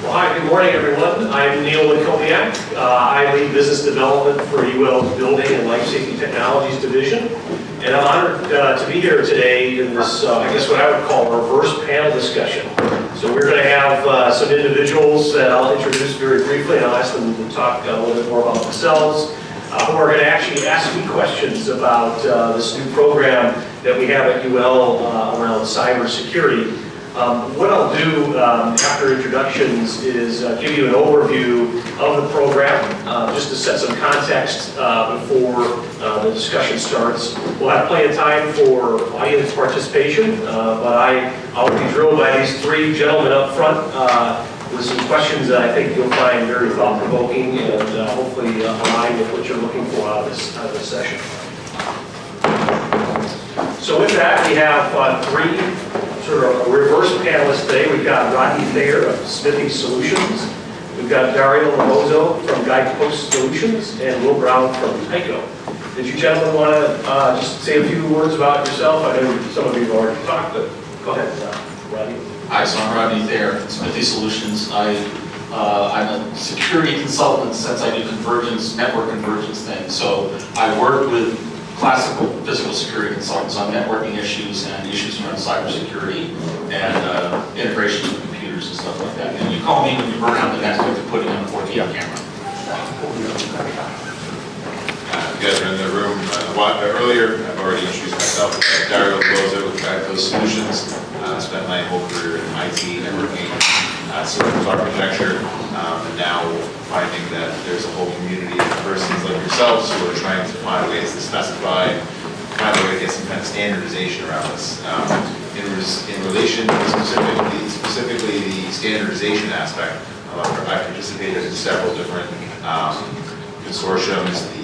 Well, hi, good morning, everyone. I'm Lakomiak. I lead business development for UL's Building and Life Safety Technologies Division. And I'm honored to be here today in this, I guess what I would call a reverse panel discussion. So we're going to have some individuals that I'll introduce very briefly, and I'll ask them to talk a little bit more about themselves, who are going to actually ask me questions about this new program that we have at UL around cybersecurity. What I'll do after introductions is give you an overview of the program, just to set some context before the discussion starts. We'll have plenty of time for audience participation, but I'll be drilled by these three gentlemen up front with some questions that I think you'll find very thought-provoking and hopefully align with what you're looking for out of this session. So with that, we have three sort of reverse panelists today. We've got Rodney Thayer of Smithee Solutions. We've got Dario Lobozzo from Guidepost Solutions and Will Brown from Tyco. Did you gentlemen want to just say a few words about yourself? I know some of you have already talked, but go ahead, Rodney. Hi, so I'm Rodney Thayer, Smithee Solutions. I'm a security consultant since I do convergence, network convergence things. So I work with classical physical security consultants on networking issues and issues around cybersecurity and integration with computers and stuff like that. And you call me when you burn out the network to put it on a 4K camera. You guys are in the room a while earlier. I've already introduced myself. Dario Lobozzo with Guidepost Solutions. Spent my whole career in IT, networking, systems architecture, and now finding that there's a whole community of persons like yourselves who are trying to find ways to specify, find a way to get some kind of standardization around this. In relation to specifically the standardization aspect, I participated in several different consortiums, the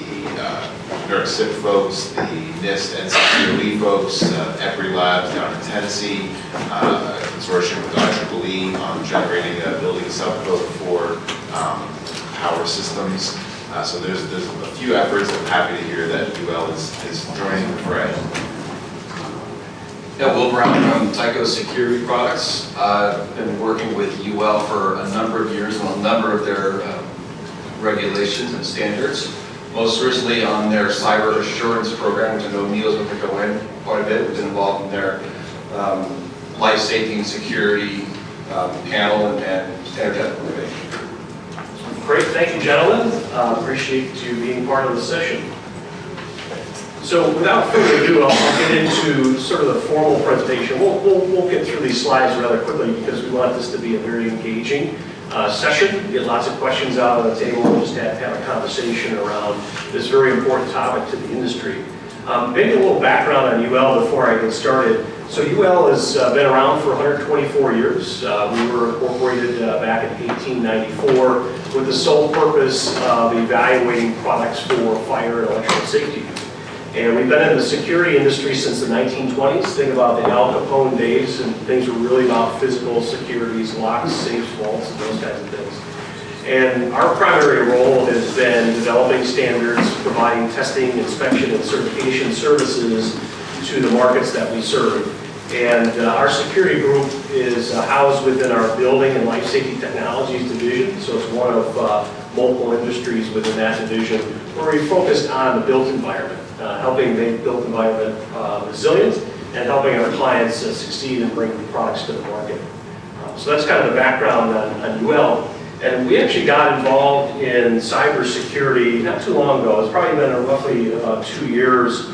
New York SIP folks, the NIST NCPOE folks, Equity Labs down in Tennessee, a consortium with IEEE on generating a building subcode for power systems. So there's a few efforts. I'm happy to hear that UL is joining the fray. Yeah, Will Brown from Tyco Security Products. I've been working with UL for a number of years on a number of their regulations and standards. Most recently on their cyber assurance program, which I know Neil's going to go in quite a bit. We've been involved in their life safety and security panel and standard implementation. Great, thank you, gentlemen. Appreciate you being part of the session. So without further ado, I'll get into sort of the formal presentation. We'll get through these slides rather quickly because we want this to be a very engaging session. Get lots of questions out on the table and just have a conversation around this very important topic to the industry. Maybe a little background on UL before I get started. So UL has been around for 124 years. We were incorporated back in 1894 with the sole purpose of evaluating products for fire and electrical safety. And we've been in the security industry since the 1920s. Think about the Al Capone days, and things were really about physical securities, locks, safes, vaults, and those kinds of things. And our primary role has been developing standards, providing testing, inspection, and certification services to the markets that we serve. And our security group is housed within our Building and Life Safety Technologies division. So it's one of multiple industries within that division where we focused on the built environment, helping make built environment resilient and helping our clients succeed in bringing products to the market. So that's kind of the background on UL. And we actually got involved in cybersecurity not too long ago. It's probably been roughly about 2 years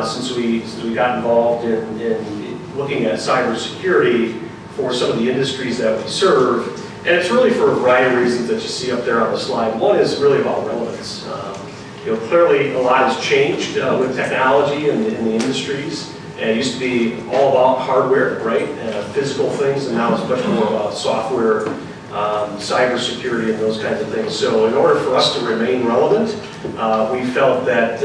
since we got involved in looking at cybersecurity for some of the industries that we serve. And it's really for a variety of reasons that you see up there on the slide. One is really about relevance. Clearly a lot has changed with technology in the industries. And it used to be all about hardware, right? Physical things, and now it's much more about software, cybersecurity, and those kinds of things. So in order for us to remain relevant, we felt that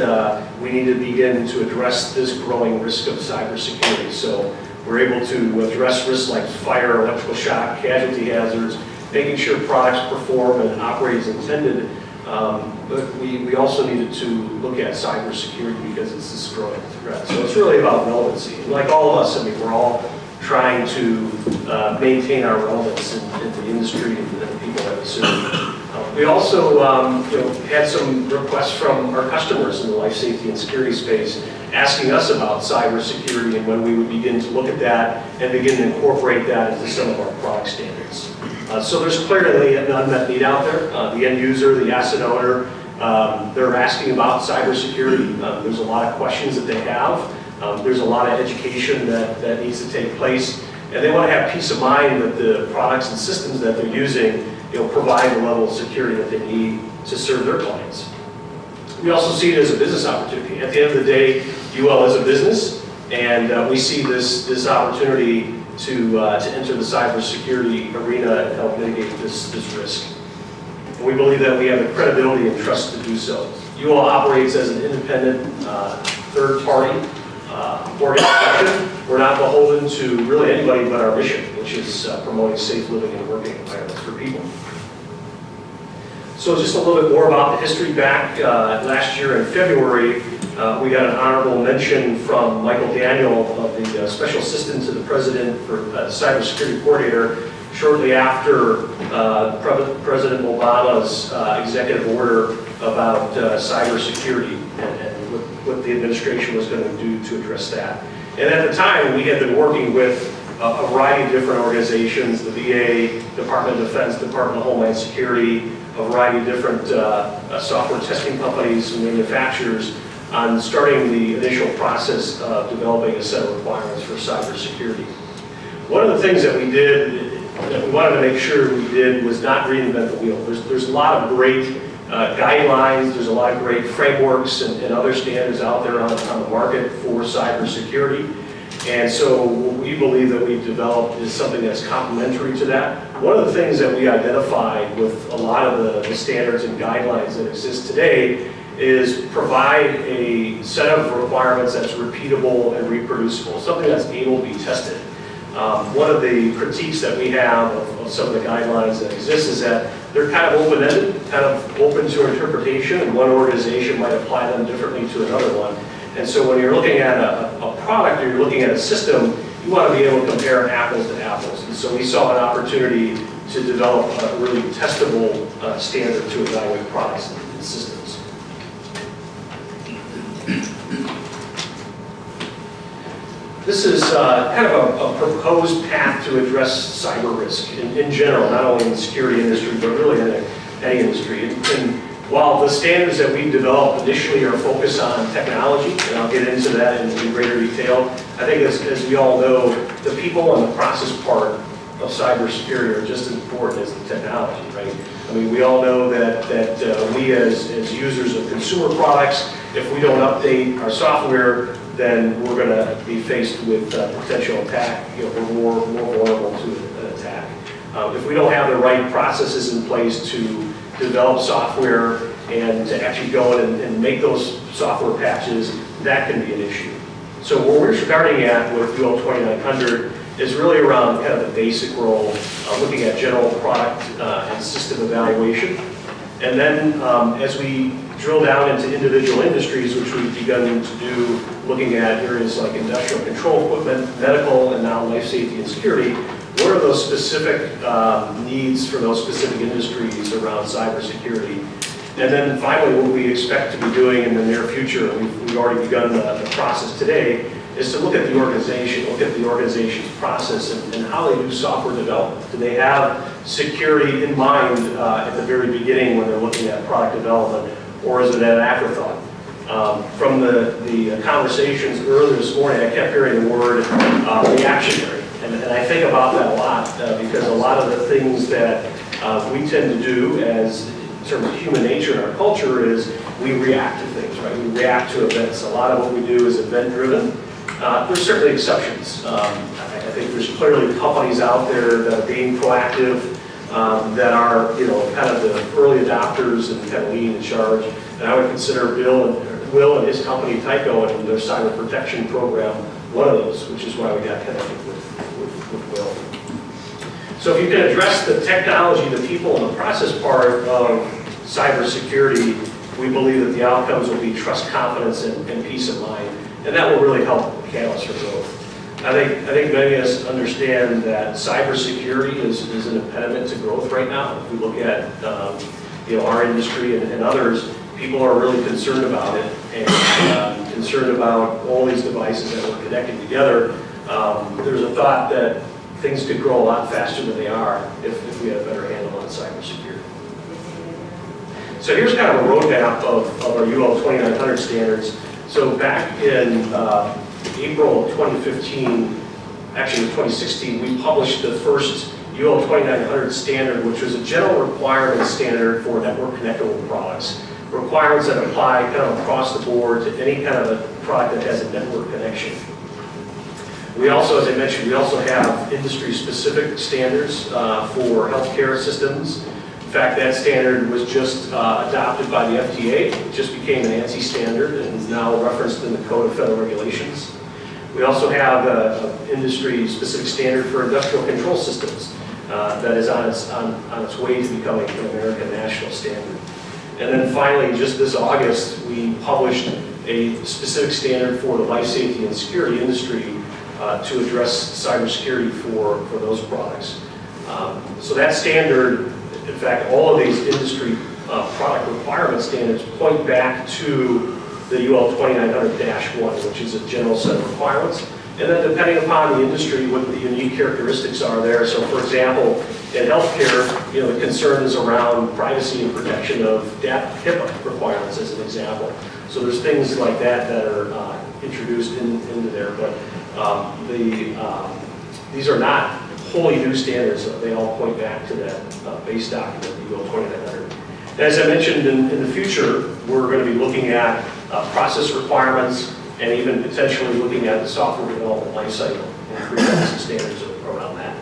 we needed to begin to address this growing risk of cybersecurity. So we're able to address risks like fire, electrical shock, casualty hazards, making sure products perform and operate as intended. But we also needed to look at cybersecurity because it's this growing threat. So it's really about relevancy. Like all of us, I mean, we're all trying to maintain our relevance in the industry and the people that we serve. We also had some requests from our customers in the life safety and security space asking us about cybersecurity and when we would begin to look at that and begin to incorporate that into some of our product standards. So there's clearly an unmet need out there. The end user, the asset owner, they're asking about cybersecurity. There's a lot of questions that they have. There's a lot of education that needs to take place. And they want to have peace of mind that the products and systems that they're using provide the level of security that they need to serve their clients. We also see it as a business opportunity. At the end of the day, UL is a business, and we see this opportunity to enter the cybersecurity arena and help mitigate this risk. And we believe that we have the credibility and trust to do so. UL operates as an independent third-party organization. We're not beholden to really anybody but our mission, which is promoting safe living and working environments for people. So just a little bit more about the history back last year in February. We got an honorable mention from Michael Daniel, of the Special Assistant to the President for Cybersecurity Coordinator, shortly after President Obama's executive order about cybersecurity and what the administration was going to do to address that. And at the time, we had been working with a variety of different organizations, the VA, Department of Defense, Department of Homeland Security, a variety of different software testing companies and manufacturers on starting the initial process of developing a set of requirements for cybersecurity. One of the things that we did, that we wanted to make sure we did, was not reinvent the wheel. There's a lot of great guidelines, there's a lot of great frameworks and other standards out there on the market for cybersecurity. And so what we believe that we've developed is something that's complementary to that. One of the things that we identified with a lot of the standards and guidelines that exist today is provide a set of requirements that's repeatable and reproducible, something that's able to be tested. One of the critiques that we have of some of the guidelines that exist is that they're kind of open-ended, kind of open to interpretation, and one organization might apply them differently to another one. And so when you're looking at a product or you're looking at a system, you want to be able to compare apples to apples. And so we saw an opportunity to develop a really testable standard to evaluate products and systems. This is kind of a proposed path to address cyber risk in general, not only in the security industry, but really in any industry. And while the standards that we've developed initially are focused on technology, and I'll get into that in greater detail, I think as we all know, the people and the process part of cybersecurity are just as important as the technology, right? I mean, we all know that we as users of consumer products, if we don't update our software, then we're going to be faced with potential attack. We're more vulnerable to an attack. If we don't have the right processes in place to develop software and to actually go in and make those software patches, that can be an issue. So where we're starting at with UL 2900 is really around kind of the basic role, looking at general product and system evaluation. And then as we drill down into individual industries, which we've begun to do, looking at areas like industrial control equipment, medical, and now life safety and security, what are those specific needs for those specific industries around cybersecurity? And then finally, what we expect to be doing in the near future, we've already begun the process today, is to look at the organization, look at the organization's process and how they do software development. Do they have security in mind at the very beginning when they're looking at product development, or is it an afterthought? From the conversations earlier this morning, I kept hearing the word reactionary. And I think about that a lot because a lot of the things that we tend to do as in terms of human nature in our culture is we react to things, right? We react to events. A lot of what we do is event-driven. There's certainly exceptions. I think there's clearly companies out there that are being proactive, that are, kind of the early adopters and kind of leading the charge. And I would consider Will and his company Tyco and their cyber protection program one of those, which is why we got connected with Will. So if you can address the technology, the people, and the process part of cybersecurity, we believe that the outcomes will be trust, confidence, and peace of mind. And that will really help catalyst for growth. I think many of us understand that cybersecurity is an impediment to growth right now. If we look at our industry and others, people are really concerned about it and concerned about all these devices that we're connecting together. There's a thought that things could grow a lot faster than they are if we had a better handle on cybersecurity. So here's kind of a roadmap of our UL 2900 standards. So back in April of 2015, actually 2016, we published the first UL 2900 standard, which was a general requirement standard for network connectable products. Requirements that apply kind of across the board to any kind of a product that has a network connection. We also, as I mentioned, we also have industry-specific standards for healthcare systems. In fact, that standard was just adopted by the FDA. It just became an ANSI standard and is now referenced in the Code of Federal Regulations. We also have an industry-specific standard for industrial control systems that is on its way to becoming an American national standard. And then finally, just this August, we published a specific standard for the life safety and security industry to address cybersecurity for those products. So that standard, in fact, all of these industry product requirement standards point back to the UL 2900-1, which is a general set of requirements. And then depending upon the industry, what the unique characteristics are there. So for example, in healthcare, the concern is around privacy and protection of HIPAA requirements as an example. So there's things like that that are introduced into there, but these are not wholly new standards. They all point back to that base document, the UL 2900. And as I mentioned, in the future, we're going to be looking at process requirements and even potentially looking at the software development lifecycle and creating some standards around that.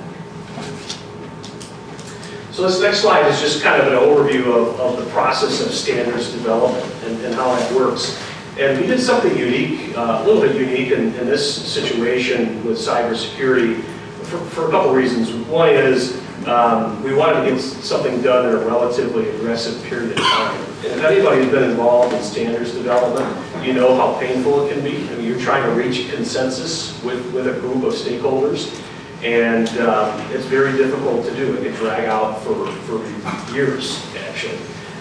So this next slide is just kind of an overview of the process of standards development and how that works. And we did something unique, a little bit unique in this situation with cybersecurity for a couple reasons. One is we wanted to get something done in a relatively aggressive period of time. And if anybody's been involved in standards development, you know how painful it can be. I mean, you're trying to reach consensus with a group of stakeholders, and it's very difficult to do. It can drag out for years, actually.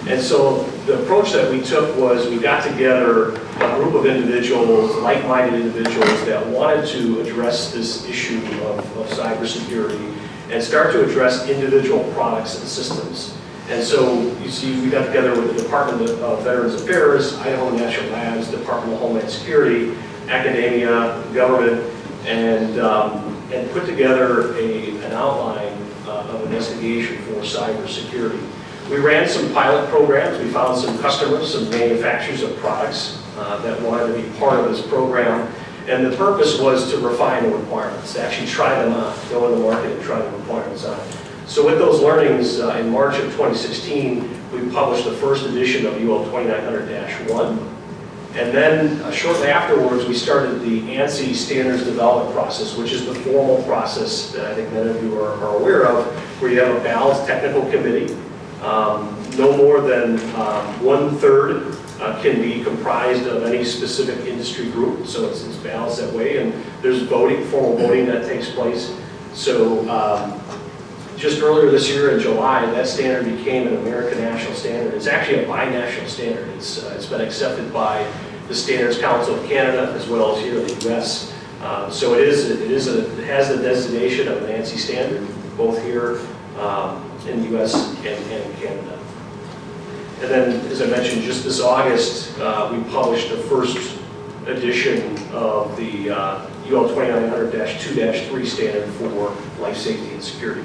And so the approach that we took was we got together a group of individuals, like-minded individuals that wanted to address this issue of cybersecurity and start to address individual products and systems. And so you see we got together with the Department of Veterans Affairs, Idaho National Labs, Department of Homeland Security, academia, government, and put together an outline of investigation for cybersecurity. We ran some pilot programs. We found some customers, some manufacturers of products that wanted to be part of this program. And the purpose was to refine the requirements, to actually try them on, go in the market and try the requirements on. So with those learnings, in March of 2016, we published the first edition of UL 2900-1. And then shortly afterwards, we started the ANSI standards development process, which is the formal process that I think many of you are aware of, where you have a balanced technical committee. No more than 1/3 can be comprised of any specific industry group, so it's balanced that way. And there's voting, formal voting that takes place. So just earlier this year in July, that standard became an American national standard. It's actually a bi-national standard. It's been accepted by the Standards Council of Canada as well as here in the U.S. So it has the designation of an ANSI standard, both here in the U.S. and Canada. And then, as I mentioned, just this August, we published the first edition of the UL 2900-2-3 standard for life safety and security.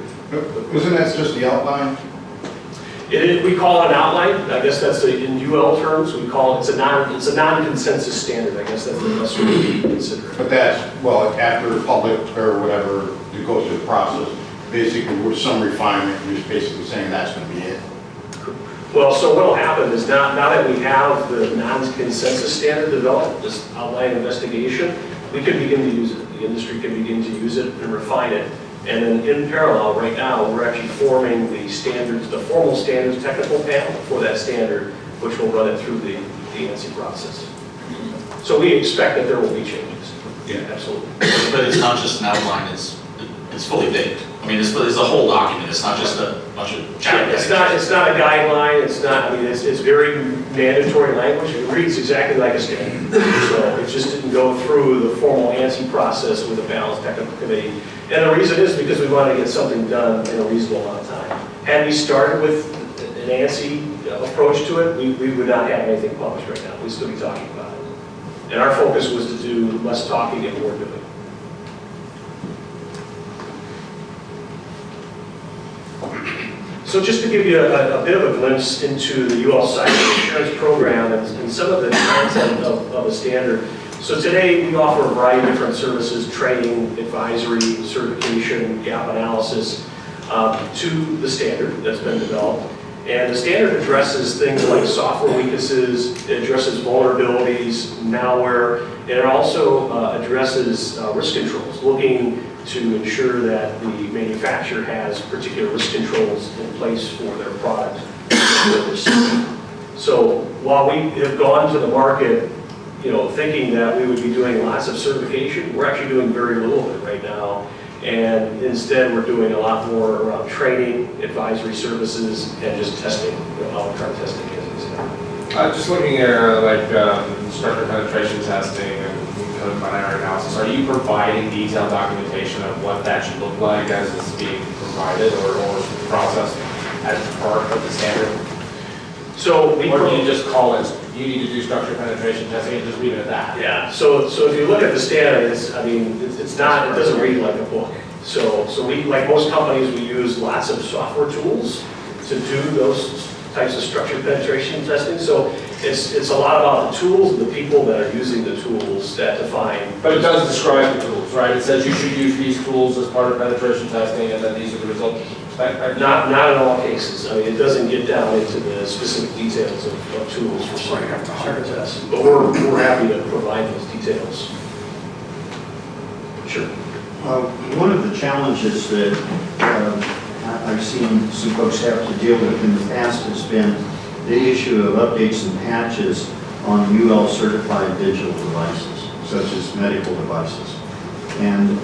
Isn't that just the outline? We call it an outline. I guess that's in UL terms. We call it, it's a non-consensus standard. I guess that's the best way to consider it. But that's, well, after public or whatever, it goes through the process. Basically, with some refinement, you're just basically saying that's going to be it. Well, so what will happen is now that we have the non-consensus standard developed, this outline investigation, we can begin to use it. The industry can begin to use it and refine it. And then in parallel, right now, we're actually forming the standards, the formal standards technical panel for that standard, which will run it through the ANSI process. So we expect that there will be changes. Yeah, absolutely. But it's not just an outline, it's fully baked. I mean, it's a whole document, it's not just a bunch of chapters. It's not a guideline, it's not, I mean, it's very mandatory language, it reads exactly like a standard. So it just didn't go through the formal ANSI process with a balanced technical committee. And the reason is because we wanted to get something done in a reasonable amount of time. Had we started with an ANSI approach to it, we would not have anything published right now, we'd still be talking about it. And our focus was to do less talking and more doing. So just to give you a bit of a glimpse into the UL cyber insurance program and some of the content of the standard. So today we offer a variety of different services, training, advisory, certification, gap analysis to the standard that's been developed. And the standard addresses things like software weaknesses, it addresses vulnerabilities, malware, and it also addresses risk controls, looking to ensure that the manufacturer has particular risk controls in place for their product. So while we have gone to the market, thinking that we would be doing lots of certification, we're actually doing very little of it right now. And instead, we're doing a lot more around training, advisory services, and just testing, on-card testing as an example. Just looking at structure penetration testing and code binary analysis, are you providing detailed documentation of what that should look like as it's being provided or processed as part of the standard? So Or do you just call it, you need to do structure penetration testing and just leave it at that? Yeah, so if you look at the standard, it's not, it doesn't read like a book. So we, like most companies, we use lots of software tools to do those types of structured penetration testing. So it's a lot about the tools and the people that are using the tools that define. But it does describe the tools, right? It says you should use these tools as part of penetration testing and then these are the results. Not in all cases. I mean, it doesn't get down into the specific details of tools for certain tests. But we're happy to provide those details. Sure. One of the challenges that I've seen some folks have to deal with in the past has been the issue of updates and patches on UL certified digital devices, such as medical devices. And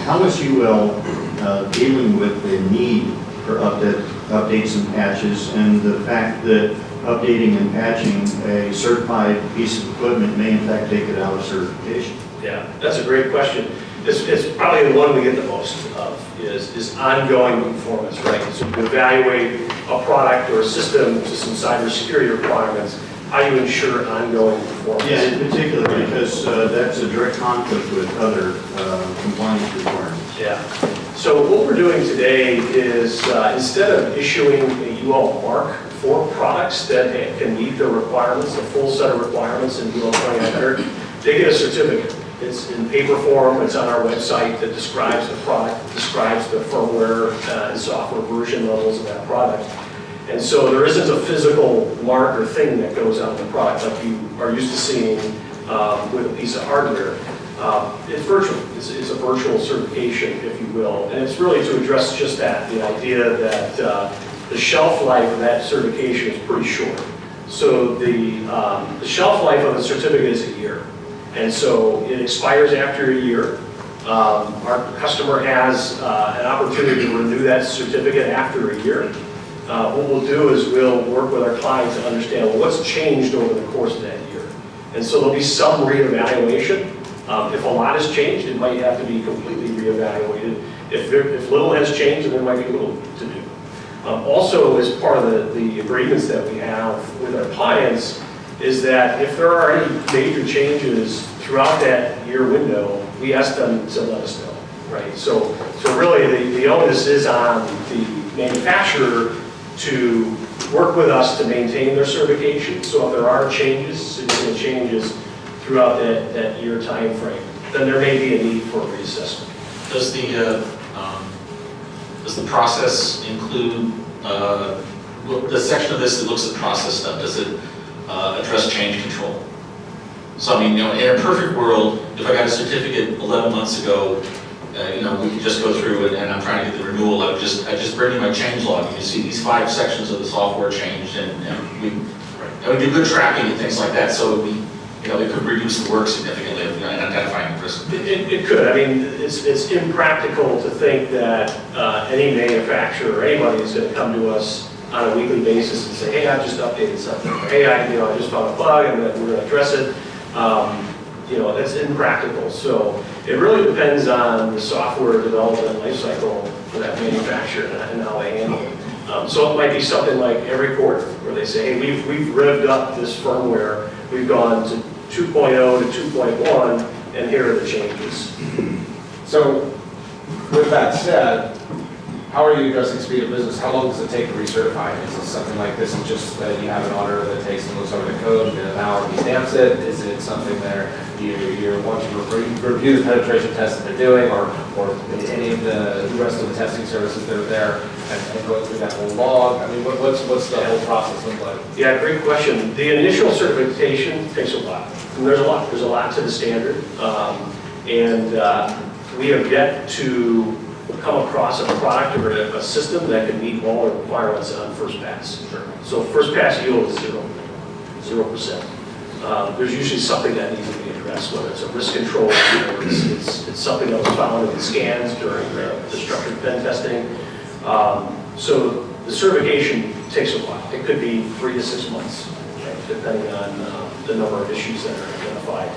how is UL dealing with the need for updates and patches and the fact that updating and patching a certified piece of equipment may in fact take it out of certification? Yeah, that's a great question. It's probably the one we get the most of is ongoing performance, right? So to evaluate a product or a system to some cybersecurity requirements, how you ensure ongoing performance. Yeah, in particular because that's a direct conflict with other compliance requirements. Yeah. So what we're doing today is instead of issuing a UL mark for products that can meet the requirements, the full set of requirements in UL 2900, they get a certificate. It's in paper form, it's on our website that describes the product, describes the firmware and software version levels of that product. And so there isn't a physical mark or thing that goes on the product like you are used to seeing with a piece of hardware. It's virtual. It's a virtual certification, if you will. And it's really to address just that, the idea that the shelf life of that certification is pretty short. So the shelf life of a certificate is a year. And so it expires after a year. Our customer has an opportunity to renew that certificate after a year. What we'll do is we'll work with our client to understand, well, what's changed over the course of that year. And so there'll be some reevaluation. If a lot has changed, it might have to be completely reevaluated. If little has changed, then there might be little to do. Also, as part of the agreements that we have with our clients, is that if there are any major changes throughout that year window, we ask them to let us know, right? So really the onus is on the manufacturer to work with us to maintain their certification. So if there are changes, significant changes throughout that year time frame, then there may be a need for a reassessment. Does the process include, the section of this that looks at process stuff, does it address change control? So I mean, in a perfect world, if I got a certificate 11 months ago, we could just go through it and I'm trying to get the renewal, I just bring in my change log and you see these 5 sections of the software changed and we do good tracking and things like that, so it could reduce the work significantly in identifying the risk. It could. I mean, it's impractical to think that any manufacturer or anybody is going to come to us on a weekly basis and say, hey, I just updated something, or hey, I just found a bug and we're going to address it. That's impractical. So it really depends on the software development lifecycle for that manufacturer and how they handle it. So it might be something like every quarter where they say, hey, we've revved up this firmware, we've gone to 2.0 to 2.1, and here are the changes. So, with that said, how are you addressing speed of business? How long does it take to recertify? Is it something like this and just that you have an auditor that takes and looks over the code and in an hour he stamps it? Is it something there you're wanting to review the penetration tests that they're doing, or any of the rest of the testing services that are there and going through that whole log? I mean, what's the whole process look like? Yeah, great question. The initial certification takes a while. And there's a lot to the standard. We have yet to come across a product or a system that can meet all the requirements on first pass. Sure. So first pass yield is 0%. There's usually something that needs to be addressed, whether it's a risk control or it's something that was found in the scans during the structured pen testing. So the certification takes a while. It could be 3 to 6 months, okay, depending on the number of issues that are identified.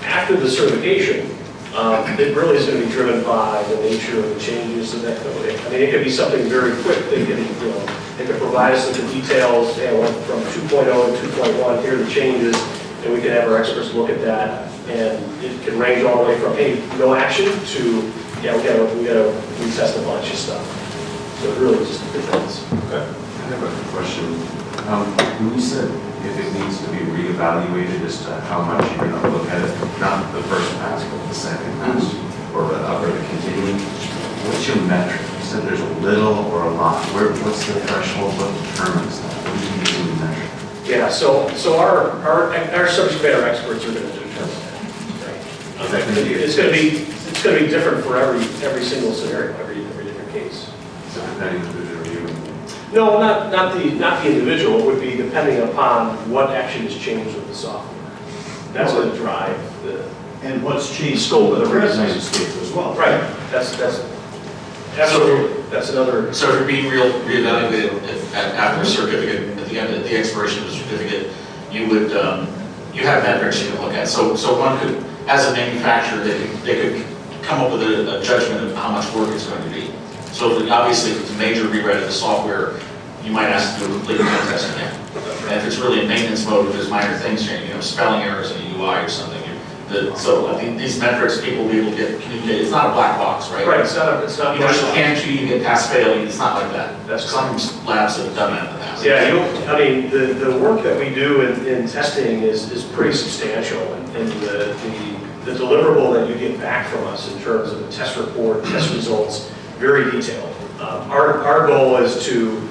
After the certification, it really is going to be driven by the nature of the changes in that code. I mean, it could be something very quick. They could provide us with the details. Hey, I went from 2.0 to 2.1. Here are the changes, and we can have our experts look at that. And it can range all the way from, hey, no action to, yeah, we got to retest a bunch of stuff. So it really just depends. Okay. I have a question. When you said if it needs to be reevaluated as to how much you're going to look at it, not the first pass, but the second pass, or the continuing, what's your metric? You said there's a little or a lot. What's the threshold? What determines that? What do you use to measure? Yeah, so our subject matter experts are going to determine that. Right? It's going to be different for every single scenario, every different case. So depending on who's reviewing. No, not the individual. It would be depending upon what actually has changed with the software. That's going to drive the And what's changed scope of the risk. landscape as well. Right. That's absolutely. That's another. So if you're being reevaluated after a certificate, at the end of the expiration of the certificate, you would you have metrics you can look at. So one could, as a manufacturer, they could come up with a judgment of how much work it's going to be. So obviously, if it's a major rewrite of the software, you might ask to do a complete pen test again. And if it's really in maintenance mode, if there's minor things changing, spelling errors in a UI or something. So I think these metrics, people will be able to get communicated. It's not a black box, right? Right. It's not. You just can't you can get pass fail. It's not like that. That's some labs have done that in the past. Yeah, the work that we do in testing is pretty substantial, and the deliverable that you get back from us in terms of the test report, test results, very detailed. Our goal is to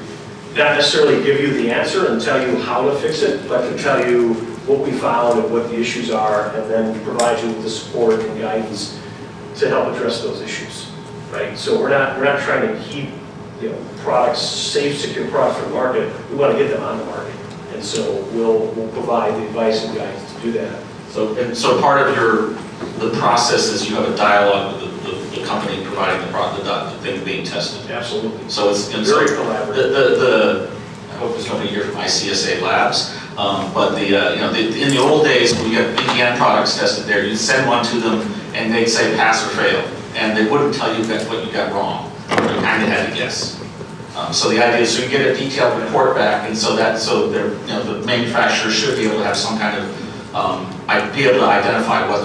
not necessarily give you the answer and tell you how to fix it, but to tell you what we found and what the issues are, and then provide you with the support and guidance to help address those issues, right? So we're not trying to keep products, safe, secure products for the market. We want to get them on the market, and so we'll provide the advice and guidance to do that. So part of the process is you have a dialogue with the company providing the thing being tested. Absolutely. So it's very collaborative. I hope there's nobody here from ICSA Labs, but in the old days when you got BPN products tested there, you'd send one to them and they'd say pass or fail, and they wouldn't tell you what you got wrong. You kind of had to guess. So the idea is you get a detailed report back, and the manufacturer should be able to have some kind of be able to identify what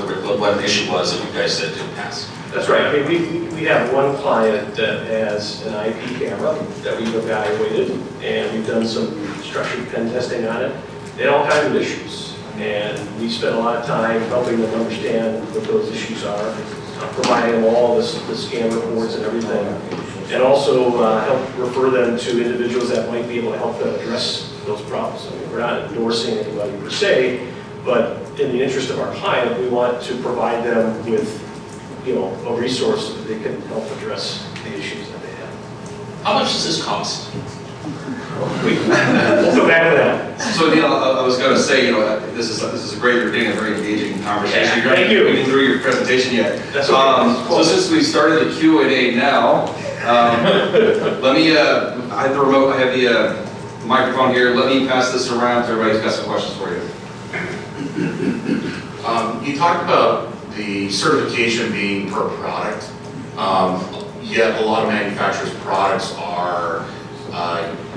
an issue was that you guys said didn't pass. That's right. I mean, we have one client that has an IP camera that we've evaluated, and we've done some structured pen testing on it, and all kinds of issues. And we spent a lot of time helping them understand what those issues are, providing them all the scan reports and everything, and also help refer them to individuals that might be able to help them address those problems. I mean, we're not endorsing anybody per se, but in the interest of our client, we want to provide them with a resource that they can help address the issues that they have. How much does this cost? We'll go back to that. So Neil, I was going to say, this is a great, you're getting a very engaging conversation. Yeah, thank you. You're getting through your presentation yet. That's okay. So since we started the Q&A now, let me, I have the remote, I have the microphone here. Let me pass this around to everybody who's got some questions for you. You talked about the certification being per product, yet a lot of manufacturers' products are,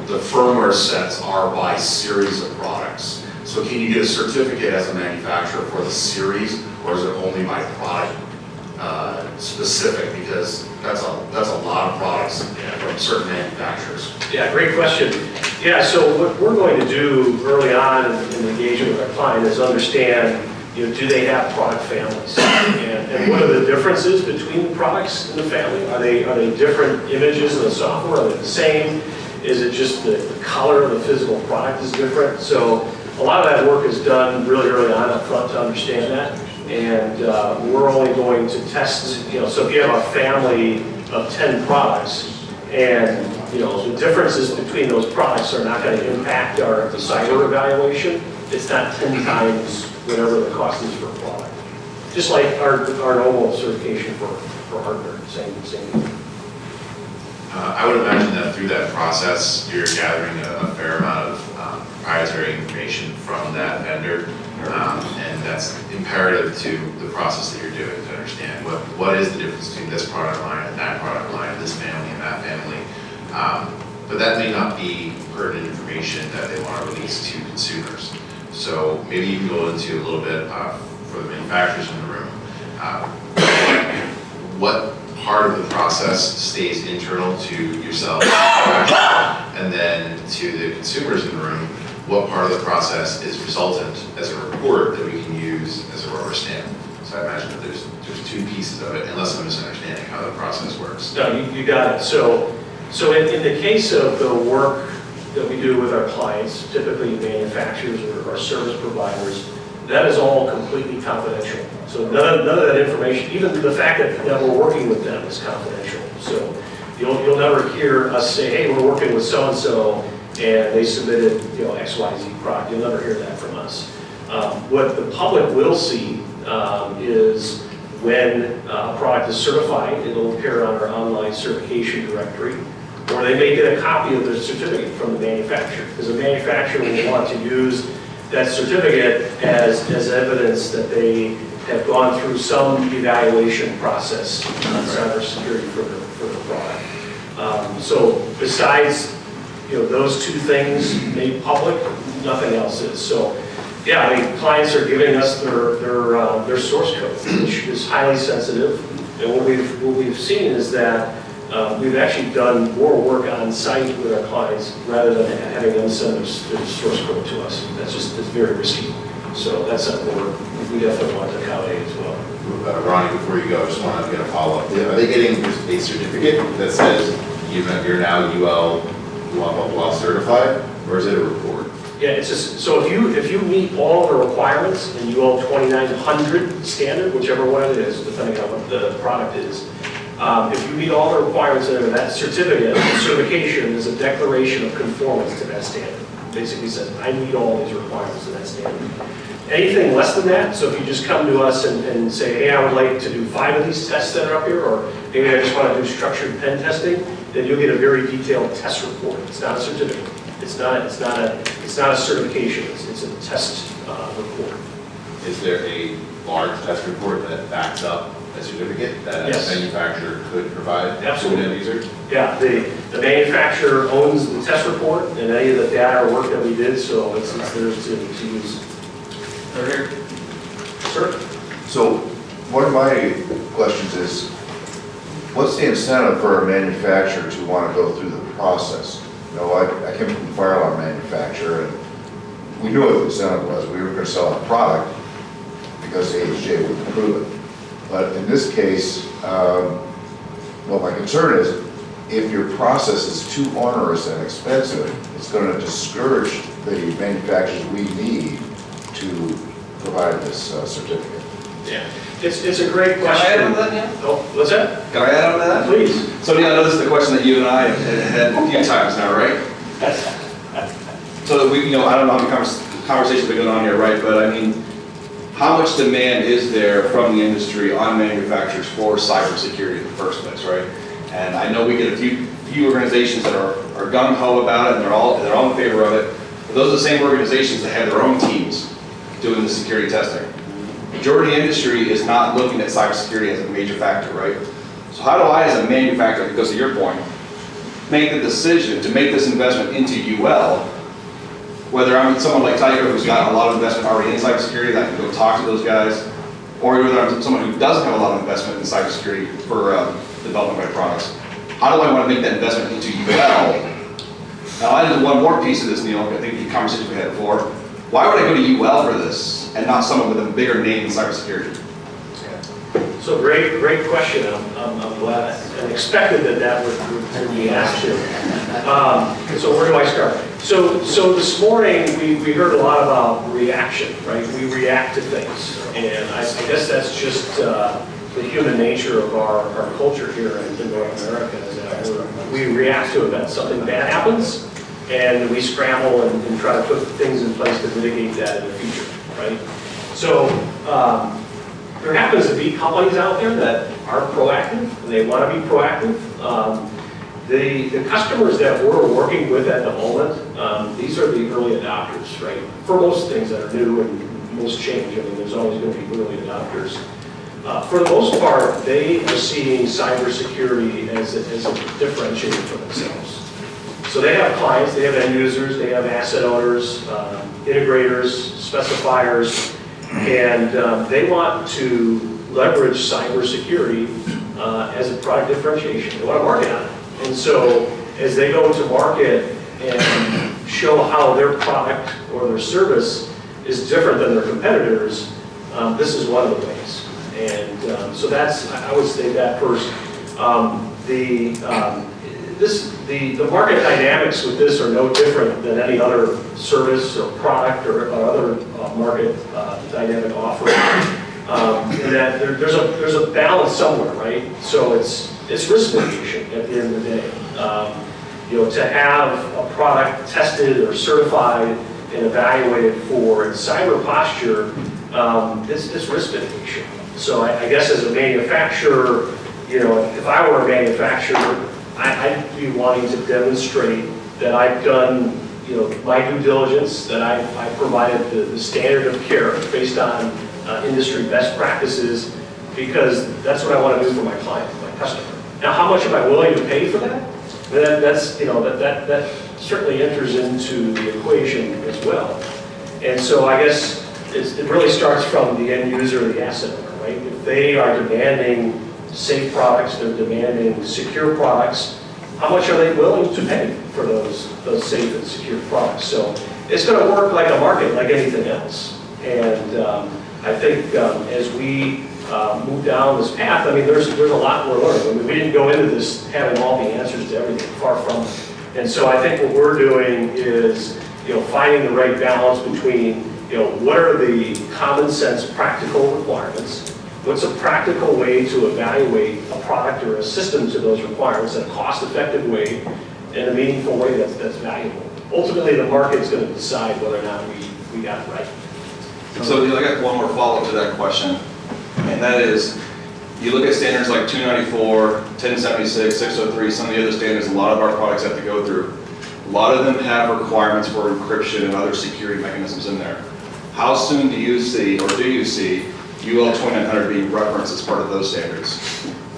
the firmware sets are by series of products. So can you get a certificate as a manufacturer for the series, or is it only by product specific? Because that's a lot of products from certain manufacturers. Yeah, great question. Yeah, so what we're going to do early on in engagement with our client is understand, do they have product families? And what are the differences between the products in the family? Are they different images in the software? Are they the same? Is it just the color of the physical product is different? So a lot of that work is done really early on up front to understand that. And we're only going to test, so if you have a family of 10 products, and the differences between those products are not going to impact our cyber evaluation, it's not 10 times whatever the cost is for a product. Just like our normal certification for hardware, same thing. I would imagine that through that process, you're gathering a fair amount of proprietary information from that vendor, and that's imperative to the process that you're doing to understand what is the difference between this product line and that product line, this family and that family. But that may not be pertinent information that they want to release to consumers. So maybe you can go into a little bit for the manufacturers in the room, what part of the process stays internal to yourself, and then to the consumers in the room, what part of the process is resultant as a report that we can use as a rubber stamp. So I imagine that there's two pieces of it, unless I'm misunderstanding how the process works. No, you got it. So in the case of the work that we do with our clients, typically manufacturers or service providers, that is all completely confidential. So none of that information, even the fact that we're working with them is confidential. So you'll never hear us say, hey, we're working with so-and-so and they submitted XYZ product. You'll never hear that from us. What the public will see is when a product is certified, it'll appear on our online certification directory, or they may get a copy of the certificate from the manufacturer, because the manufacturer will want to use that certificate as evidence that they have gone through some evaluation process on cybersecurity for the product. So besides those two things made public, nothing else is. So yeah, clients are giving us their source code, which is highly sensitive. And what we've seen is that we've actually done more work on site with our clients rather than having them send their source code to us. It's very risky. So that's something we definitely want to accommodate as well. Ronnie, before you go, I just want to get a follow-up. Are they getting a certificate that says you're now UL blah, blah, blah certified, or is it a report? Yeah, it's just, so if you meet all of the requirements in UL 2900 standard, whichever one it is, depending on what the product is, if you meet all the requirements under that certificate, the certification is a declaration of conformance to that standard. It basically says, I meet all these requirements in that standard. Anything less than that, so if you just come to us and say, hey, I would like to do 5 of these tests that are up here, or maybe I just want to do structured pen testing, then you'll get a very detailed test report. It's not a certificate. It's not a certification. It's a test report. Is there a large test report that backs up a certificate that Yes. a manufacturer could provide to Absolutely. an end user? Yeah, the manufacturer owns the test report and any of the data or work that we did, so it's theirs to use. Right here. Sir? So one of my questions is, what's the incentive for a manufacturer to want to go through the process? I came from the fire alarm manufacturer, and we knew what the incentive was. We were going to sell a product because AHJ would approve it. But in this case, my concern is if your process is too onerous and expensive, it's going to discourage the manufacturers we need to provide this certificate. Yeah. It's a great Can I question. add on to that, Neil? Oh, what's that? Can I add on to that? Please. So Neil, I know this is the question that you and I have had a few times now, right? so that we, you know, I don't know how many conversations are going on here, right? But I mean, how much demand is there from the industry on manufacturers for cybersecurity in the first place, right? And I know we get a few organizations that are gung-ho about it, and they're all in favor of it. But those are the same organizations that have their own teams doing the security testing. Majority industry is not looking at cybersecurity as a major factor, right? So how do I, as a manufacturer, because to your point, make the decision to make this investment into UL, whether I'm someone like Tyco who's got a lot of investment already in cybersecurity that I can go talk to those guys, or whether I'm someone who doesn't have a lot of investment in cybersecurity for development of my products. How do I want to make that investment into UL? Now, I did one more piece of this, Neil. I think the conversation we had before. Why would I go to UL for this and not someone with a bigger name in cybersecurity? So great question. I'm glad and expected that would be asked you. So where do I start? So this morning we heard a lot about reaction, right? We react to things, and I guess that's just the human nature of our culture here in North America. Is that we react to events. Something bad happens, and we scramble and try to put things in place to mitigate that in the future, right? So. There happens to be companies out there that are proactive, and they want to be proactive. The customers that we're working with at the moment, these are the early adopters, right? For most things that are new and most change, I mean, there's always going to be early adopters. For the most part, they are seeing cybersecurity as a differentiator for themselves. So they have clients, they have end users, they have asset owners, integrators, specifiers, and they want to leverage cybersecurity as a product differentiation. They want to market on it. And so as they go to market and show how their product or their service is different than their competitors, this is one of the ways. And so that's, I would say that first. The market dynamics with this are no different than any other service or product or other market dynamic offering. And that there's a balance somewhere, right? So it's risk mitigation at the end of the day. To have a product tested or certified and evaluated for its cyber posture, it's risk mitigation. So I guess as a manufacturer, if I were a manufacturer, I'd be wanting to demonstrate that I've done, my due diligence, that I provided the standard of care based on industry best practices, because that's what I want to do for my client, my customer. Now, how much am I willing to pay for that? That's that certainly enters into the equation as well. And so I guess it really starts from the end user or the asset owner, right? If they are demanding safe products, they're demanding secure products, how much are they willing to pay for those safe and secure products? So it's going to work like a market, like anything else. And I think as we move down this path, I mean, there's a lot we're learning. I mean, we didn't go into this having all the answers to everything, far from it. And so I think what we're doing is, finding the right balance between, what are the common sense practical requirements. What's a practical way to evaluate a product or a system to those requirements in a cost-effective way, in a meaningful way that's valuable? Ultimately, the market's going to decide whether or not we got it right. So I got one more follow-up to that question, and that is, you look at standards like 294, 1076, 603, some of the other standards a lot of our products have to go through. A lot of them have requirements for encryption and other security mechanisms in there. How soon do you see UL 2900 being referenced as part of those standards?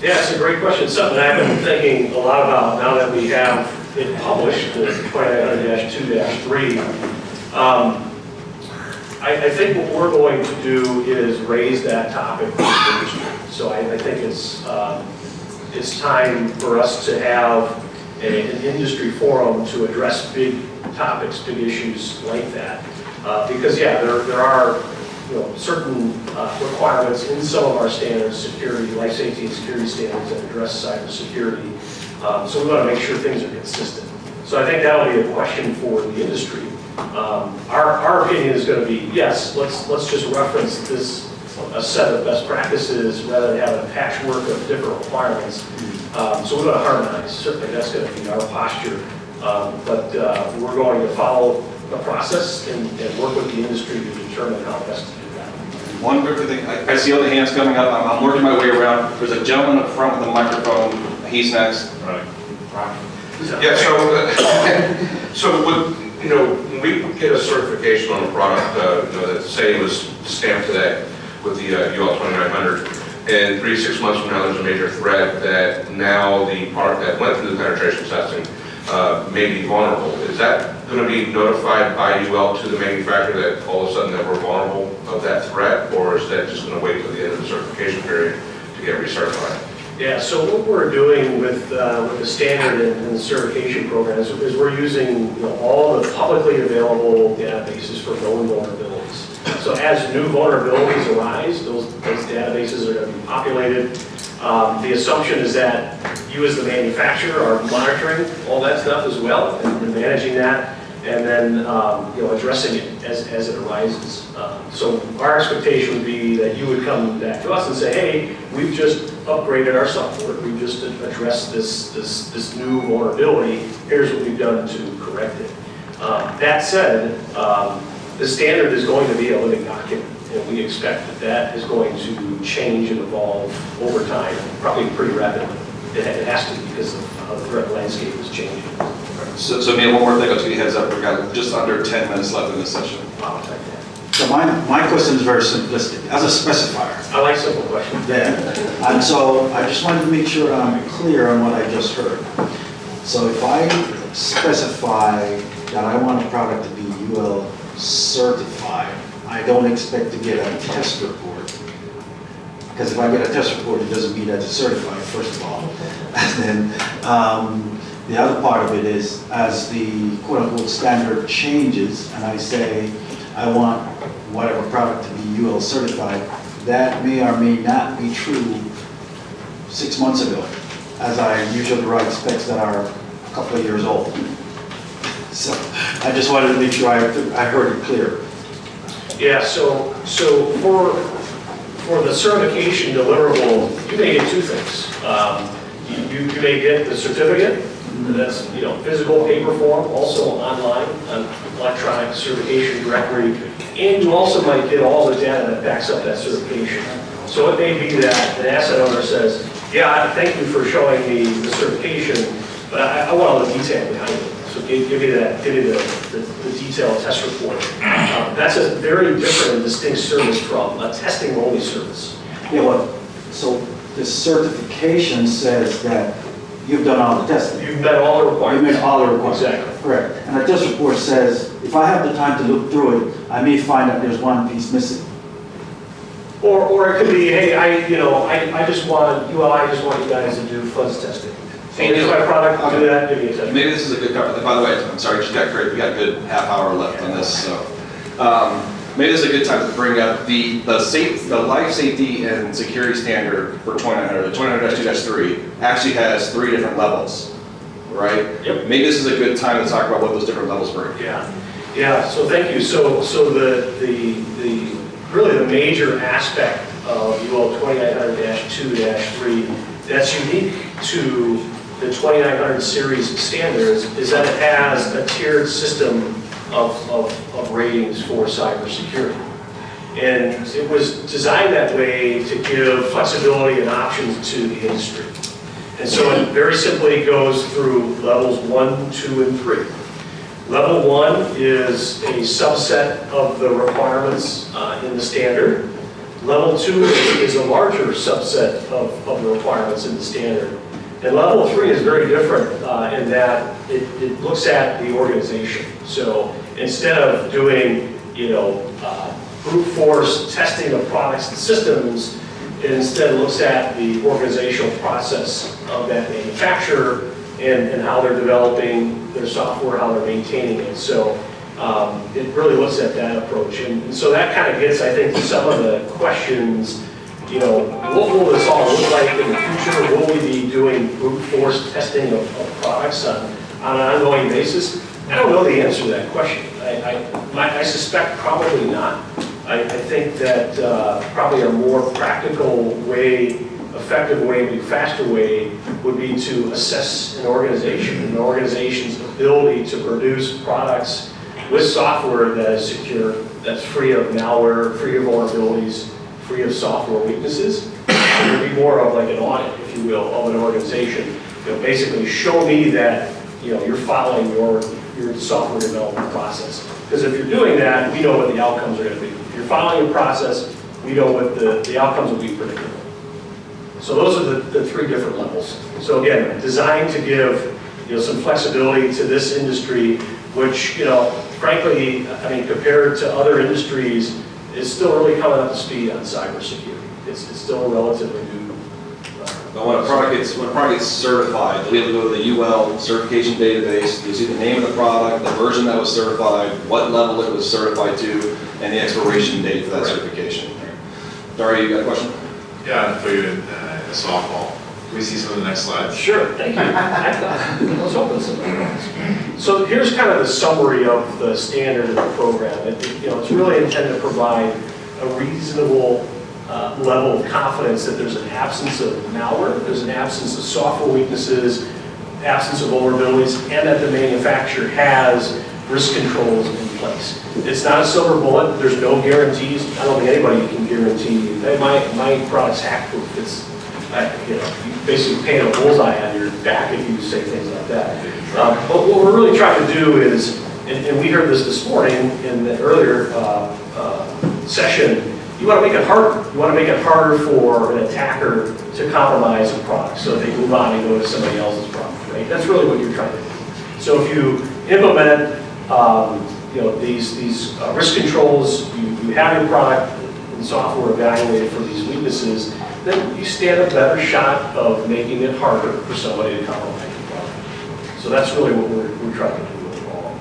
Yeah, it's a great question. It's something I've been thinking a lot about now that we have it published, the 2900-2-3. I think what we're going to do is raise that topic for the industry. So I think it's time for us to have an industry forum to address big topics, big issues like that. Because yeah, there are certain requirements in some of our standards, security, life safety and security standards that address cybersecurity. So we want to make sure things are consistent. So I think that'll be a question for the industry. Our opinion is going to be, yes, let's just reference a set of best practices rather than have a patchwork of different requirements. So we're going to harmonize. Certainly that's going to be our posture. But we're going to follow the process and work with the industry to determine how best to do that. One quick thing, I see all the hands coming up, I'm working my way around. There's a gentleman up front with a microphone, he's next. Right. Yeah, so when we get a certification on a product, that say it was stamped today with the UL 2900, and 3 to 6 months from now, there's a major threat that now the product that went through the penetration testing may be vulnerable. Is that going to be notified by UL to the manufacturer that all of a sudden that we're vulnerable of that threat, or is that just going to wait till the end of the certification period to get recertified? Yeah, so what we're doing with the standard and the certification programs is we're using all the publicly available databases for known vulnerabilities. So as new vulnerabilities arise, those databases are going to be populated. The assumption is that you as the manufacturer are monitoring all that stuff as well and managing that, and then addressing it as it arises. So our expectation would be that you would come back to us and say, hey, we've just upgraded our software. We've just addressed this new vulnerability. Here's what we've done to correct it. That said, the standard is going to be a living document, and we expect that is going to change and evolve over time, probably pretty rapidly. It has to, because of how the threat landscape is changing. So Neil, one more thing, I'll give you a heads up, we've got just under 10 minutes left in this session. I'll take that. So my question is very simplistic. As a specifier, I like simple questions. yeah, and so I just wanted to make sure I'm clear on what I just heard. So if I specify that I want a product to be UL certified, I don't expect to get a test report. Because if I get a test report, it doesn't mean that it's certified, first of all. And then the other part of it is, as the quote-unquote standard changes, and I say, I want whatever product to be UL certified, that may or may not be true 6 months ago, as I usually write specs that are a couple of years old. So I just wanted to make sure I heard it clear. Yeah, so for the certification deliverable, you may get two things. You may get the certificate, that's physical paper form, also online, an electronic certification directory, and you also might get all the data that backs up that certification. So it may be that an asset owner says, yeah, thank you for showing me the certification, but I want all the detail behind it. So give me the detailed test report. That's a very different and distinct service from a testing only service. Yeah, well, so the certification says that you've done all the testing. You've met all the You requirements. met all the requirements. Exactly. Correct. And a test report says, if I have the time to look through it, I may find that there's one piece missing. Or it could be, hey, I just want you guys to do fuzz testing. Hey, this is my product, do that, give me a test. Maybe this is a good cover. By the way, I'm sorry, just got great. We got a good half hour left on this, so. Maybe this is a good time to bring up the life safety and security standard for 2900. The 2900-2-3 actually has 3 different levels, right? Yep. Maybe this is a good time to talk about what those different levels bring. Yeah. So thank you. So the really the major aspect of UL 2900-2-3 that's unique to the 2900 series standards is that it has a tiered system of ratings for cybersecurity. And it was designed that way to give flexibility and options to the industry. And so it very simply goes through levels 1, 2, and 3. Level 1 is a subset of the requirements in the standard. Level 2 is a larger subset of the requirements in the standard. And level 3 is very different in that it looks at the organization. So instead of doing, brute force testing of products and systems, it instead looks at the organizational process of that manufacturer and how they're developing their software, how they're maintaining it. So it really looks at that approach. And so that kind of gets, I think, to some of the questions. What will this all look like in the future? Will we be doing brute force testing of products on an ongoing basis? I don't know the answer to that question. I suspect probably not. I think that probably a more practical way, effective way, maybe faster way would be to assess an organization and an organization's ability to produce products with software that is secure, that's free of malware, free of vulnerabilities, free of software weaknesses. It would be more of like an audit, if you will, of an organization. Basically show me that you're following your software development process. Because if you're doing that, we know what the outcomes are going to be. If you're following your process, we know what the outcomes will be predictable. So those are the three different levels. So again, designed to give some flexibility to this industry, which frankly, I mean, compared to other industries, is still really coming up to speed on cybersecurity. It's still relatively new. But when a product gets certified, we have to go to the UL certification database, you see the name of the product, the version that was certified, what level it was certified to, and the expiration date for that certification. Dario, you got a question? Yeah, for you in a softball. Can we see some of the next slides? Sure, thank you. I was hoping something. So here's kind of the summary of the standard of the program. It's really intended to provide a reasonable level of confidence that there's an absence of malware, there's an absence of software weaknesses, absence of vulnerabilities, and that the manufacturer has risk controls in place. It's not a silver bullet. There's no guarantees. I don't think anybody can guarantee, hey, my product's hack-proof. It's, you basically paint a bullseye on your back if you say things like that. But what we're really trying to do is, and we heard this morning in the earlier session, you want to make it harder. You want to make it harder for an attacker to compromise a product so that they move on and go to somebody else's product, right? That's really what you're trying to do. So if you implement these risk controls, you have your product and software evaluated for these weaknesses, then you stand a better shot of making it harder for somebody to compromise your product. So that's really what we're trying to do overall.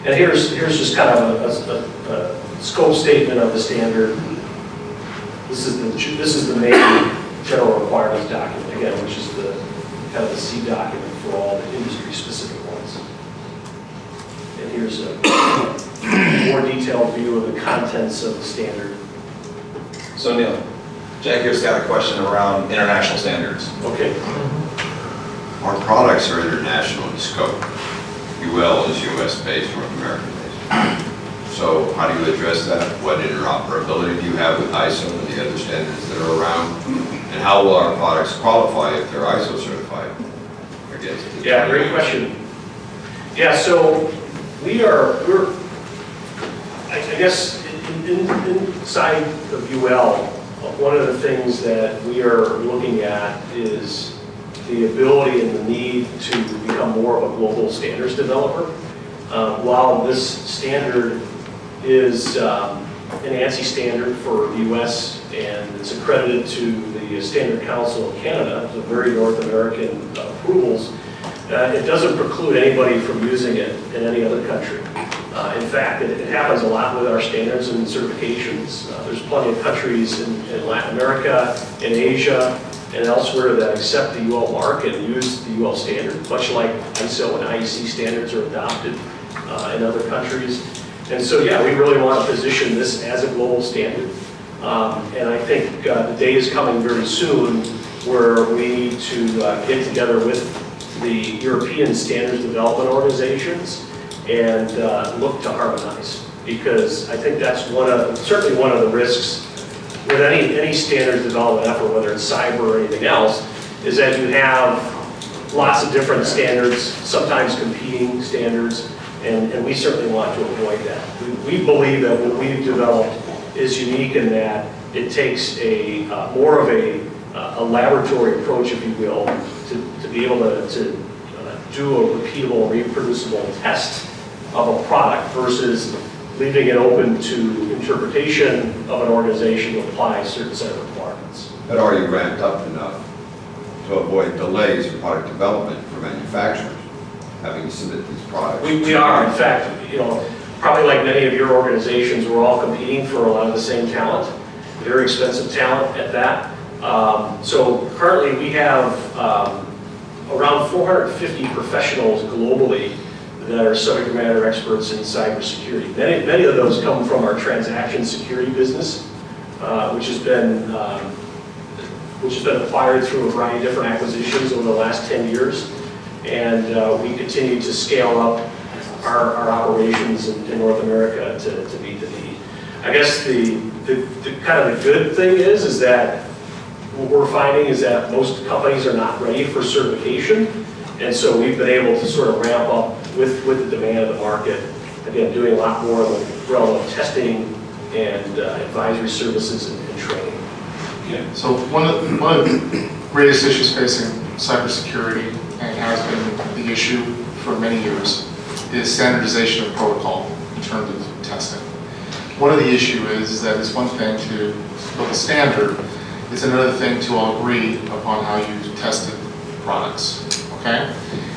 And here's just kind of a scope statement of the standard. This is the main general requirements document, again, which is the kind of the C document for all the industry-specific ones. And here's a more detailed view of the contents of the standard. So Neil, Jack here's got a question around international standards. Okay. Our products are international in scope. UL is US-based, North American-based. So how do you address that? What interoperability do you have with ISO and the other standards that are around? And how will our products qualify if they're ISO certified? Yeah, great question. Yeah, so we're, I guess, inside of UL, one of the things that we are looking at is the ability and the need to become more of a global standards developer. While this standard is an ANSI standard for the US and it's accredited to the Standard Council of Canada, so very North American approvals, it doesn't preclude anybody from using it in any other country. In fact, it happens a lot with our standards and certifications. There's plenty of countries in Latin America, in Asia, and elsewhere that accept the UL mark and use the UL standard, much like ISO and IEC standards are adopted in other countries. And so, yeah, we really want to position this as a global standard. And I think the day is coming very soon where we need to get together with the European standards development organizations and look to harmonize. Because I think that's certainly one of the risks with any standards development effort, whether it's cyber or anything else, is that you have lots of different standards, sometimes competing standards, and we certainly want to avoid that. We believe that what we've developed is unique in that it takes a more of a laboratory approach, if you will, to be able to do a repeatable, reproducible test of a product versus leaving it open to interpretation of an organization to apply a certain set of requirements. But are you ramped up enough to avoid delays in product development for manufacturers having to submit these products? We are, in fact, probably like many of your organizations, we're all competing for a lot of the same talent, very expensive talent at that. So currently we have around 450 professionals globally that are subject matter experts in cybersecurity. Many of those come from our transaction security business, which has been acquired through a variety of different acquisitions over the last 10 years. And we continue to scale up our operations in North America to meet the need. I guess the kind of the good thing is that what we're finding is that most companies are not ready for certification, and so we've been able to sort of ramp up with the demand of the market. Again, doing a lot more of the relevant testing and advisory services and training. Yeah. So one of the greatest issues facing cybersecurity, and has been the issue for many years, is standardization of protocol in terms of testing. One of the issue is that it's one thing to build a standard, it's another thing to all agree upon how you tested products, okay?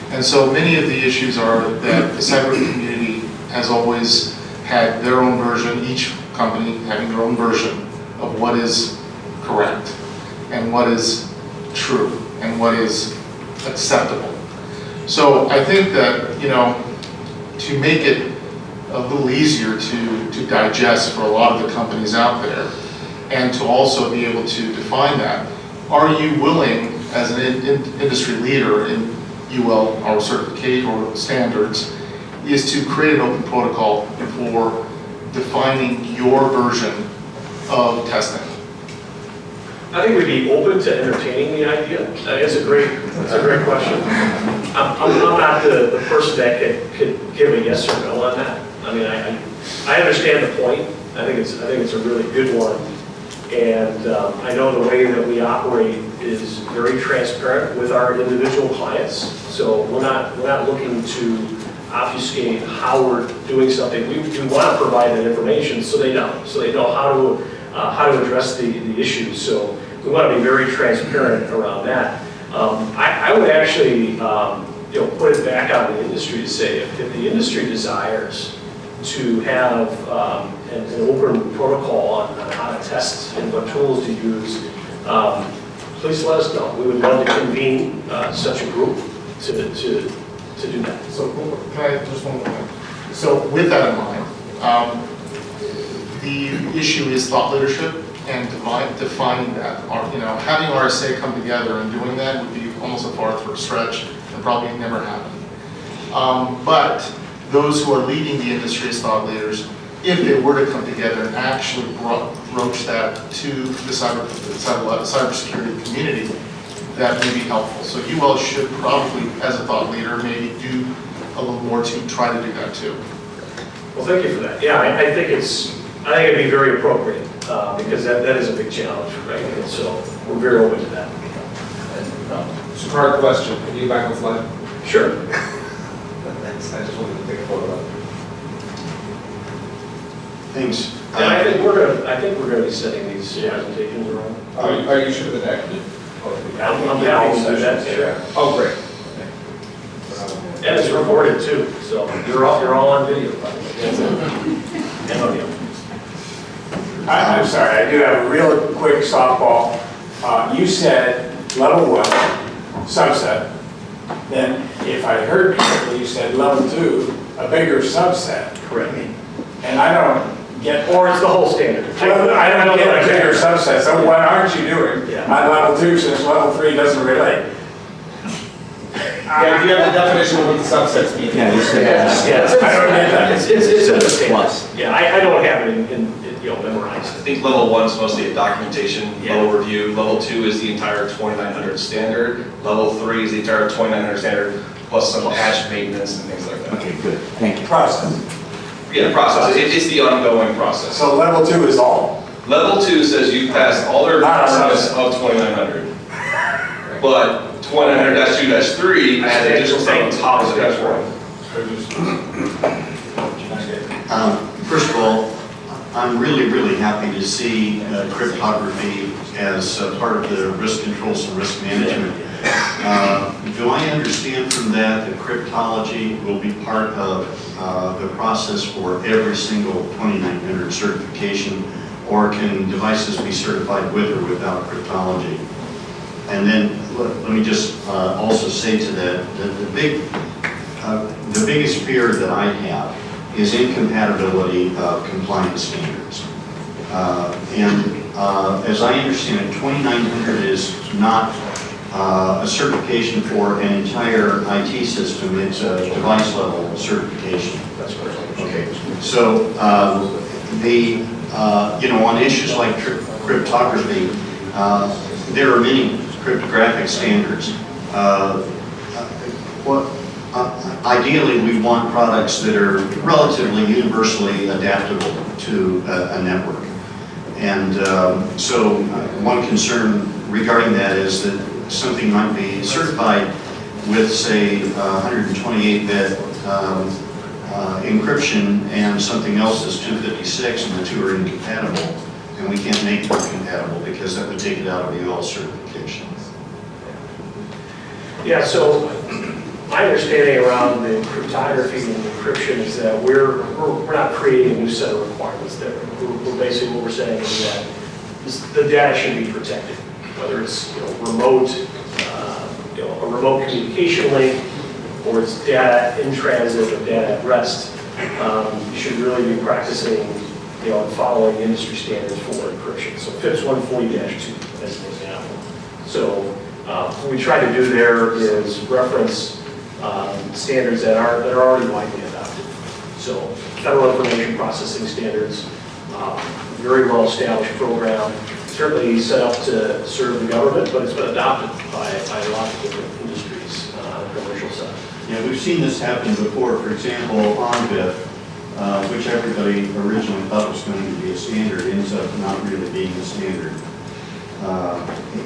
And so many of the issues are that the cyber community has always had their own version, each company having their own version of what is correct and what is true and what is acceptable. So I think that, you know, to make it a little easier to digest for a lot of the companies out there, and to also be able to define that, are you willing, as an industry leader in UL or certificate or standards, is to create an open protocol for defining your version of testing? I think we'd be open to entertaining the idea. That's a great question. I'm not the person that could give a yes or no on that. I mean, I understand the point. I think it's a really good one. And I know the way that we operate is very transparent with our individual clients. So we're not looking to obfuscate how we're doing something. We want to provide that information so they know how to address the issues. So we want to be very transparent around that. I would actually put it back on the industry to say if the industry desires to have an open protocol on how to test and what tools to use, please let us know. We would love to convene such a group to do that. So can I just one more thing? So with that in mind, the issue is thought leadership and defining that. Having RSA come together and doing that would be almost a far stretch and probably never happen. But those who are leading the industry as thought leaders, if they were to come together and actually broach that to the cybersecurity community, that may be helpful. So UL should probably, as a thought leader, maybe do a little more to try to do that too. Well, thank you for that. Yeah, I think it'd be very appropriate because that is a big challenge, right? And so we're very open to that. Super hard question. Can you back on slide? Sure. Thanks. I just wanted to take a photo of it. Thanks. Yeah, I think we're gonna be setting these presentations around. Are you sure of the deck? I'm happy to do that. Sure. Oh, great. And it's recorded too, so you're all on video. And audio. I'm sorry, I do have a real quick softball. You said level 1, subset. Then, if I heard correctly, you said level 2, a bigger subset. Correct. And I don't get... Or it's the whole standard. Well, I don't get a bigger subset, so what aren't you doing on level 2 since level 3 doesn't relate? Yeah, do you have the definition of what the subsets mean? Yeah, you said Yes. I don't get that. It's in the standard. Plus. Yeah, I don't have it in memorized. I think level 1 is mostly a documentation, low review. Level 2 is the entire 2900 standard. Level 3 is the entire 2900 standard, plus some patch maintenance and things like that. Okay, good. Thank you. Process. Yeah, the process. It's the ongoing process. So level 2 is all. Level 2 says you passed all the requirements of 2900. But 2900-2-3 adds additional stuff on top of the dashboard. First of all, I'm really happy to see cryptography as part of the risk controls and risk management. Do I understand from that cryptology will be part of the process for every single 2900 certification, or can devices be certified with or without cryptology? And then let me just also say to that, the biggest fear that I have is incompatibility of compliance standards. And as I understand it, 2900 is not a certification for an entire IT system. It's a device level certification. That's correct. Okay, so on issues like cryptography, there are many cryptographic standards. Ideally, we want products that are relatively universally adaptable to a network. And so one concern regarding that is that something might be certified with, say, 128-bit encryption, and something else is 256, and the two are incompatible, and we can't make them compatible because that would take it out of the UL certification. Yeah, so my understanding around the cryptography and encryption is that we're not creating a new set of requirements there. We're basically, what we're saying is that the data should be protected, whether it's remote, a remote communication link, or it's data in transit or data at rest. You should really be practicing, and following industry standards for encryption. So FIPS 140-2 as an example. So what we try to do there is reference standards that are already widely adopted. So federal information processing standards, very well established program, certainly set up to serve the government, but it's been adopted by a lot of different industries on the commercial side. Yeah, we've seen this happen before. For example, ONBIF, which everybody originally thought was going to be a standard, ends up not really being a standard.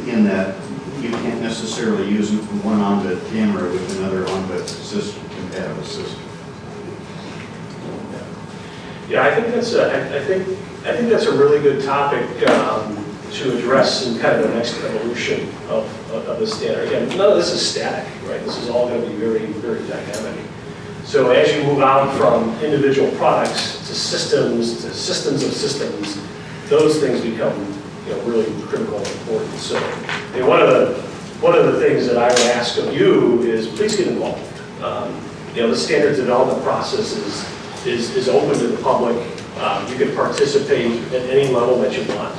In that you can't necessarily use one ONBIF camera with another ONBIF system, compatible system. Yeah, I think that's a really good topic to address in kind of the next evolution of the standard. Again, none of this is static, right? This is all going to be very, very dynamic. So as you move out from individual products to systems of systems, those things become really critical and important. So one of the things that I would ask of you is please get involved. The standards development process is open to the public. You can participate at any level that you want.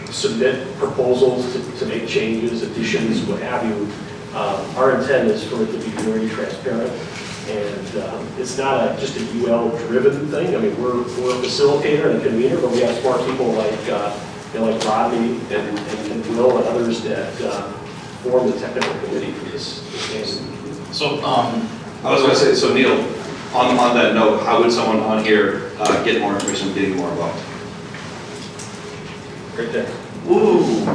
Submit proposals to make changes, additions, what have you. Our intent is for it to be very transparent, and it's not just a UL-driven thing. I mean, we're a facilitator and a convener, but we have smart people like Rodney and Will and others that form the technical committee for this standard. So I was going to say, so Neil, on that note, how would someone on here get more information, getting more involved? Right there. Ooh.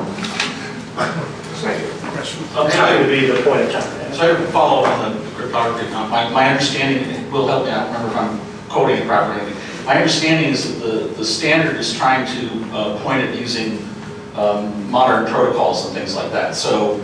I'm happy to be the point of contact. So I have a follow up on the cryptography. My understanding, it will help me, I don't remember if I'm quoting it properly. My understanding is that the standard is trying to point at using modern protocols and things like that. So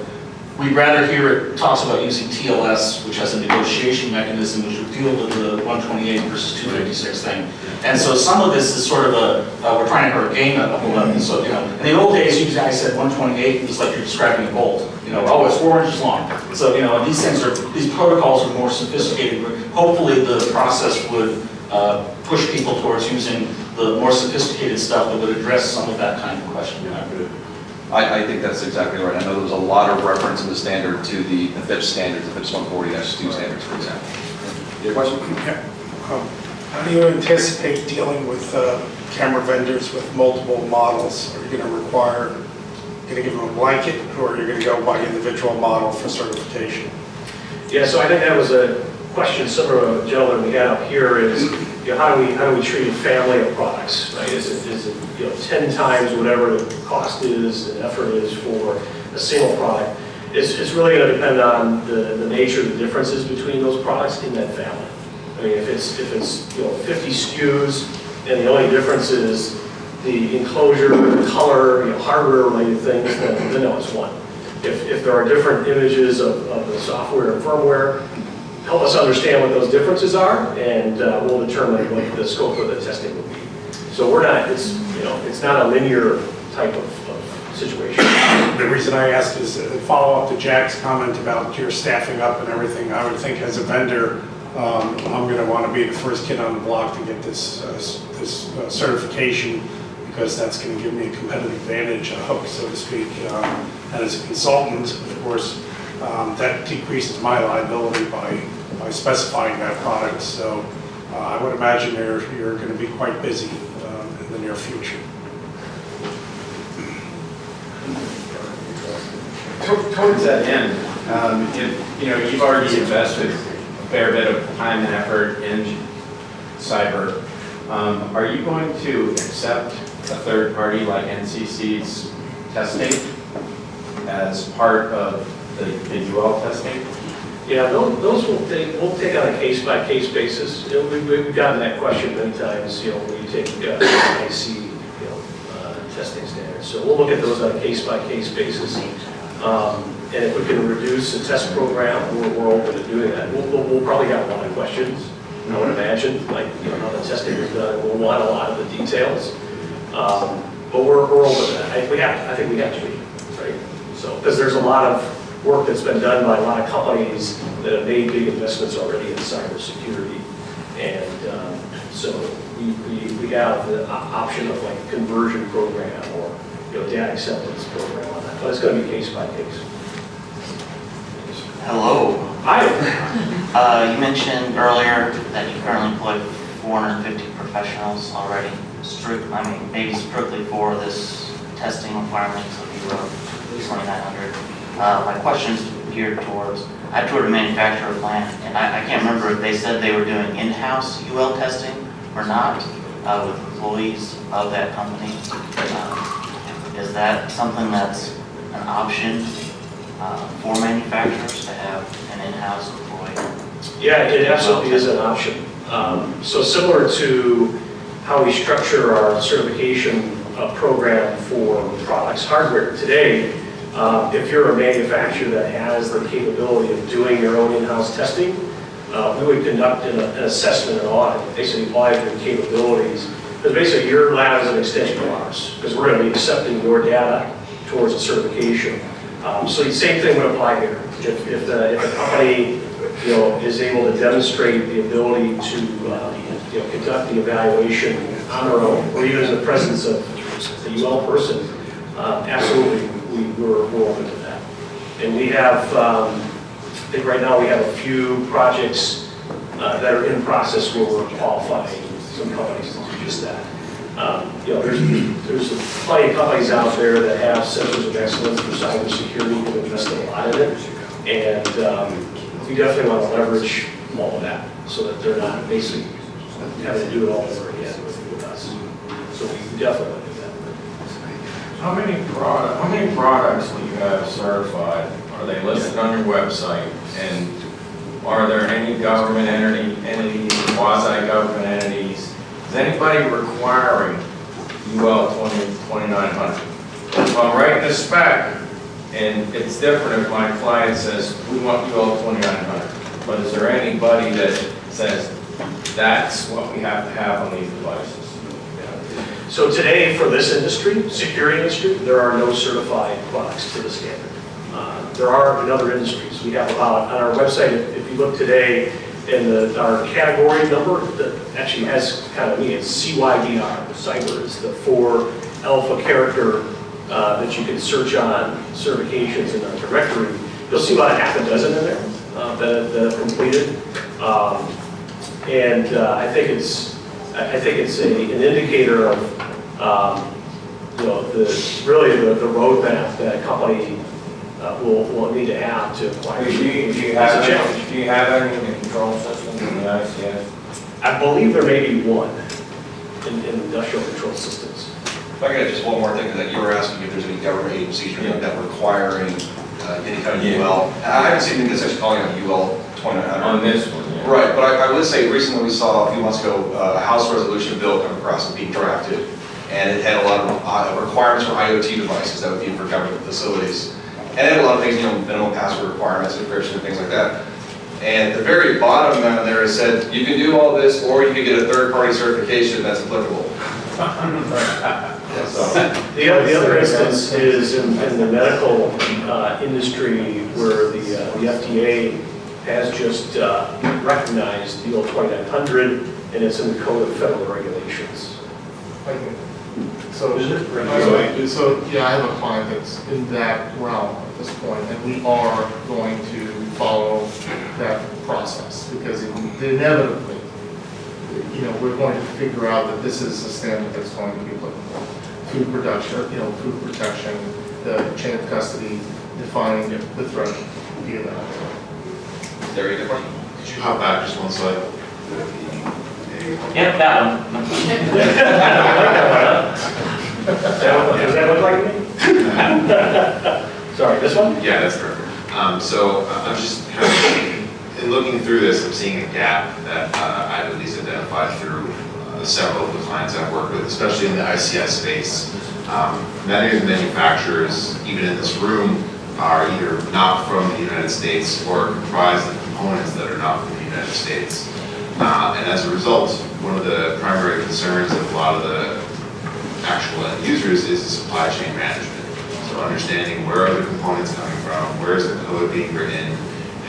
we'd rather hear it talks about using TLS, which has a negotiation mechanism which would deal with the 128 versus 256 thing. And so some of this is sort of we're trying to gain a level. So, in the old days, you guys said 128, it was like you're describing a bolt. Oh, it's 4 inches long. So, these protocols are more sophisticated. Hopefully the process would push people towards using the more sophisticated stuff that would address some of that kind of question. I think that's exactly right. I know there was a lot of reference in the standard to the FIPS standards, the FIPS 140-2 standards, for example. Your question? Yeah. How do you anticipate dealing with camera vendors with multiple models? Are you going to give them a blanket, or are you going to go by individual model for certification? Yeah, so I think that was a question similar to the gentleman we had up here is, how do we treat a family of products, right? Is it 10 times whatever the cost is and effort is for a single product? It's really going to depend on the nature of the differences between those products in that family. I mean, if it's 50 SKUs and the only difference is the enclosure, the color, hardware-related things, then no, it's one. If there are different images of the software and firmware, help us understand what those differences are, and we'll determine what the scope of the testing will be. So it's not a linear type of situation. The reason I asked is a follow-up to Jack's comment about your staffing up and everything. I would think as a vendor, I'm going to want to be the first kid on the block to get this certification, because that's going to give me a competitive advantage, I hope, so to speak. And as a consultant, of course, that decreases my liability by specifying that product. So I would imagine you're going to be quite busy in the near future. Towards that end, if you've already invested a fair bit of time and effort in cyber, are you going to accept a third party like NCC's testing as part of the UL testing? Yeah, those we'll take on a case-by-case basis. We've gotten that question many times, when you take IC, testing standards. So we'll look at those on a case-by-case basis. And if we can reduce the test program, we're open to doing that. We'll probably have a lot of questions, I would imagine, like how the testing is done. We'll want a lot of the details. But we're open to that. I think we have to be, right? So, because there's a lot of work that's been done by a lot of companies that have made big investments already in cybersecurity. And so we have the option of like a conversion program or data acceptance program on that. But it's going to be case by case. Hello. Hi. You mentioned earlier that you currently employ 450 professionals already. Maybe strictly for this testing requirements of Euro 2900. My question's geared towards, I toured a manufacturer plant, and I can't remember if they said they were doing in-house UL testing or not with employees of that company. Is that something that's an option for manufacturers to have an in-house employee? Yeah, it absolutely is an option. So similar to how we structure our certification program for products, hardware today, if you're a manufacturer that has the capability of doing your own in-house testing, we would conduct an assessment and audit, basically audit your capabilities. Because basically your lab is an extension of ours, because we're going to be accepting your data towards a certification. So the same thing would apply here. If the company is able to demonstrate the ability to conduct the evaluation on their own, or even in the presence of the UL person, absolutely we're open to that. And we have, I think right now we have a few projects that are in process where we're qualifying some companies to do just that. There's plenty of companies out there that have centers of excellence for cybersecurity who invest a lot in it, and we definitely want to leverage all of that so that they're not basically having to do it all over again with us. So we definitely want to do that. How many products will you have certified? Are they listed on your website? And are there any government entities, quasi-government entities? Is anybody requiring UL 2900? If I'm writing a spec, and it's different if my client says, we want UL 2900, but is there anybody that says, that's what we have to have on these devices? So today, for this industry, security industry, there are no certified products to the standard. There are in other industries. We have about, on our website, if you look today, in our category number, that actually has kind of it's CYDR. Cyber is the 4 alpha character that you can search on certifications in our directory. You'll see about a half a dozen in there that have completed. I think it's an indicator of the roadmap that a company will need to have to acquire. Do you have any in the control systems in the ICS? I believe there may be one in industrial control systems. If I could add just one more thing, that you were asking if there's any government agencies or anything that are requiring any kind of UL. I haven't seen anything that's actually calling it UL 2900. On this one, yeah. Right, but I would say recently we saw a few months ago a House resolution bill come across and being drafted, and it had a lot of requirements for IoT devices that would be for government facilities. And it had a lot of things, minimum password requirements, encryption, and things like that. And at the very bottom down there it said, you can do all this, or you can get a third-party certification that's applicable. The other instance is in the medical industry where the FDA has just recognized the UL 2900, and it's in the Code of Federal Regulations. So, yeah, I have a client that's in that realm at this point, and we are going to follow that process, because inevitably, we're going to figure out that this is a standard that's going to be applicable. Food production, food protection, the chain of custody, defining the threat via that. Dario, you have a question? Could you hop back just one slide? Yep, that one. Does that look like me? Sorry, this one? Yeah, that's perfect. So I'm just kind of, in looking through this, I'm seeing a gap that I've at least identified through several of the clients I've worked with, especially in the ICS space. Many of the manufacturers, even in this room, are either not from the United States or comprised of components that are not from the United States. And as a result, one of the primary concerns of a lot of the actual end users is the supply chain management. So understanding where are the components coming from, where is the code being written,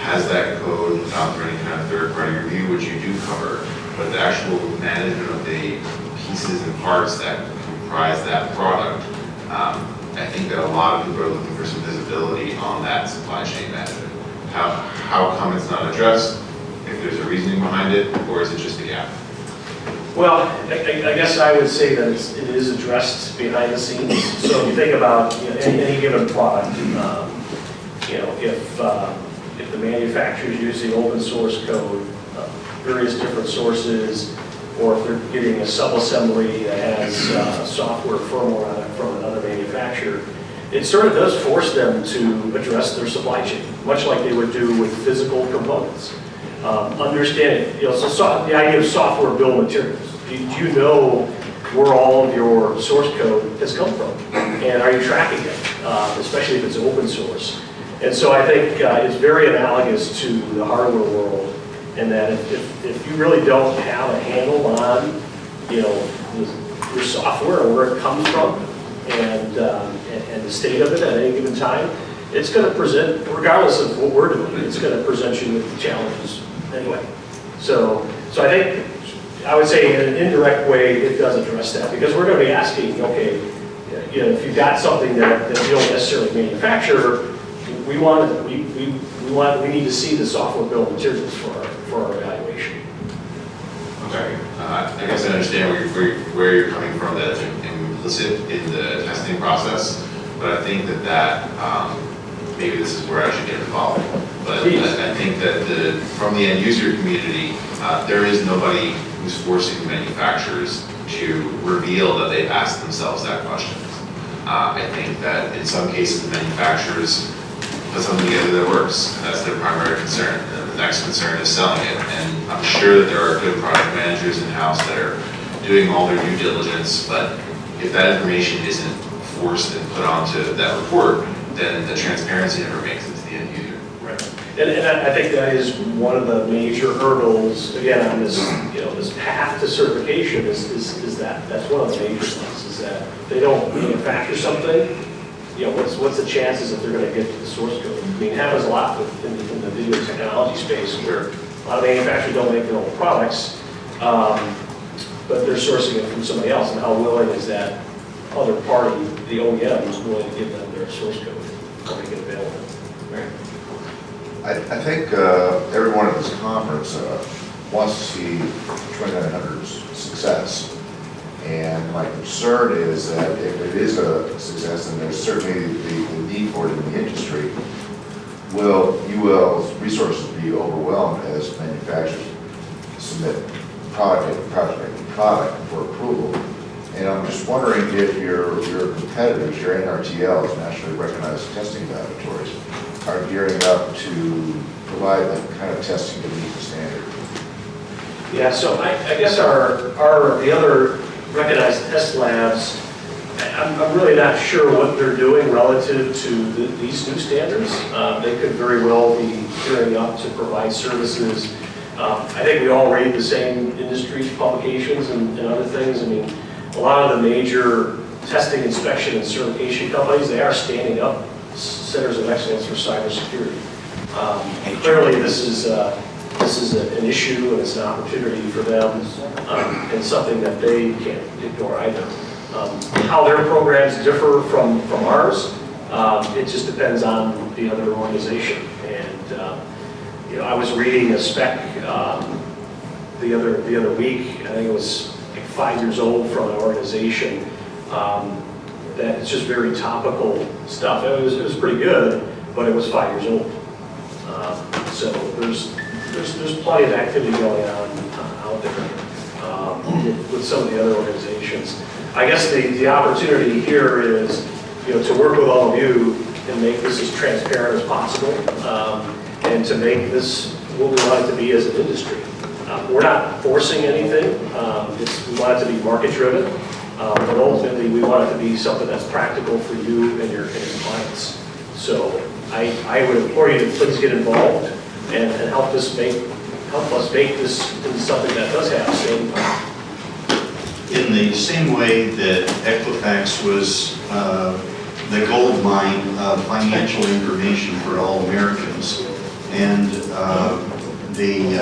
has that code gone through any kind of third-party review, which you do cover, but the actual management of the pieces and parts that comprise that product, I think that a lot of people are looking for some visibility on that supply chain management. How come it's not addressed? If there's a reasoning behind it, or is it just a gap? Well, I guess I would say that it is addressed behind the scenes. So if you think about any given product, if the manufacturer is using open source code, various different sources, or if they're getting a sub-assembly that has software firmware on it from another manufacturer, it sort of does force them to address their supply chain, much like they would do with physical components. Understanding, so the idea of software bill of materials. Do you know where all of your source code has come from? And are you tracking it, especially if it's open source? And so I think it's very analogous to the hardware world, in that if you really don't have a handle on, your software and where it comes from, and the state of it at any given time, it's going to present, regardless of what we're doing, it's going to present you with the challenges anyway. So I think, I would say in an indirect way, it does address that, because we're going to be asking, okay, if you've got something that you don't necessarily manufacture, we need to see the software bill of materials for our evaluation. Okay, I guess I understand where you're coming from, that it's implicit in the testing process, but I think that maybe this is where I should get involved. But I think that from the end user community, there is nobody who's forcing manufacturers to reveal that they've asked themselves that question. I think that in some cases, the manufacturers put something together that works, and that's their primary concern. And the next concern is selling it. And I'm sure that there are good product managers in-house that are doing all their due diligence, but if that information isn't forced and put onto that report, then the transparency never makes it to the end user. Right. And I think that is one of the major hurdles, again, on this, this path to certification is that's one of the major things, is that they don't manufacture something, what's the chances that they're going to get to the source code? I mean, it happens a lot in the video technology space, where a lot of manufacturers don't make their own products, but they're sourcing it from somebody else, and how willing is that other party, the OEM, is willing to give them their source code or make it available? Right. I think everyone at this conference wants to see 2900's success. And my concern is that if it is a success, and there's certainly the need for it in the industry, will UL's resources be overwhelmed as manufacturers submit product for approval? And I'm just wondering if your competitors, your NRTLs, nationally recognized testing laboratories, are gearing up to provide that kind of testing to meet the standard. Yeah, so I guess the other recognized test labs, I'm really not sure what they're doing relative to these new standards. They could very well be gearing up to provide services. I think we all read the same industry publications and other things. I mean, a lot of the major testing, inspection, and certification companies, they are standing up centers of excellence for cybersecurity. Clearly, this is an issue, and it's an opportunity for them, and something that they can't ignore either. How their programs differ from ours, it just depends on the other organization. And I was reading a spec the other week. I think it was like 5 years old from an organization that it's just very topical stuff. It was pretty good, but it was 5 years old. So there's plenty of activity going on out there with some of the other organizations. I guess the opportunity here is, to work with all of you and make this as transparent as possible, and to make this what we want it to be as an industry. We're not forcing anything. We want it to be market-driven, but ultimately we want it to be something that's practical for you and your clients. So I would implore you to please get involved and help us make this into something that does have staying power. In the same way that Equifax was the gold mine of financial information for all Americans, and the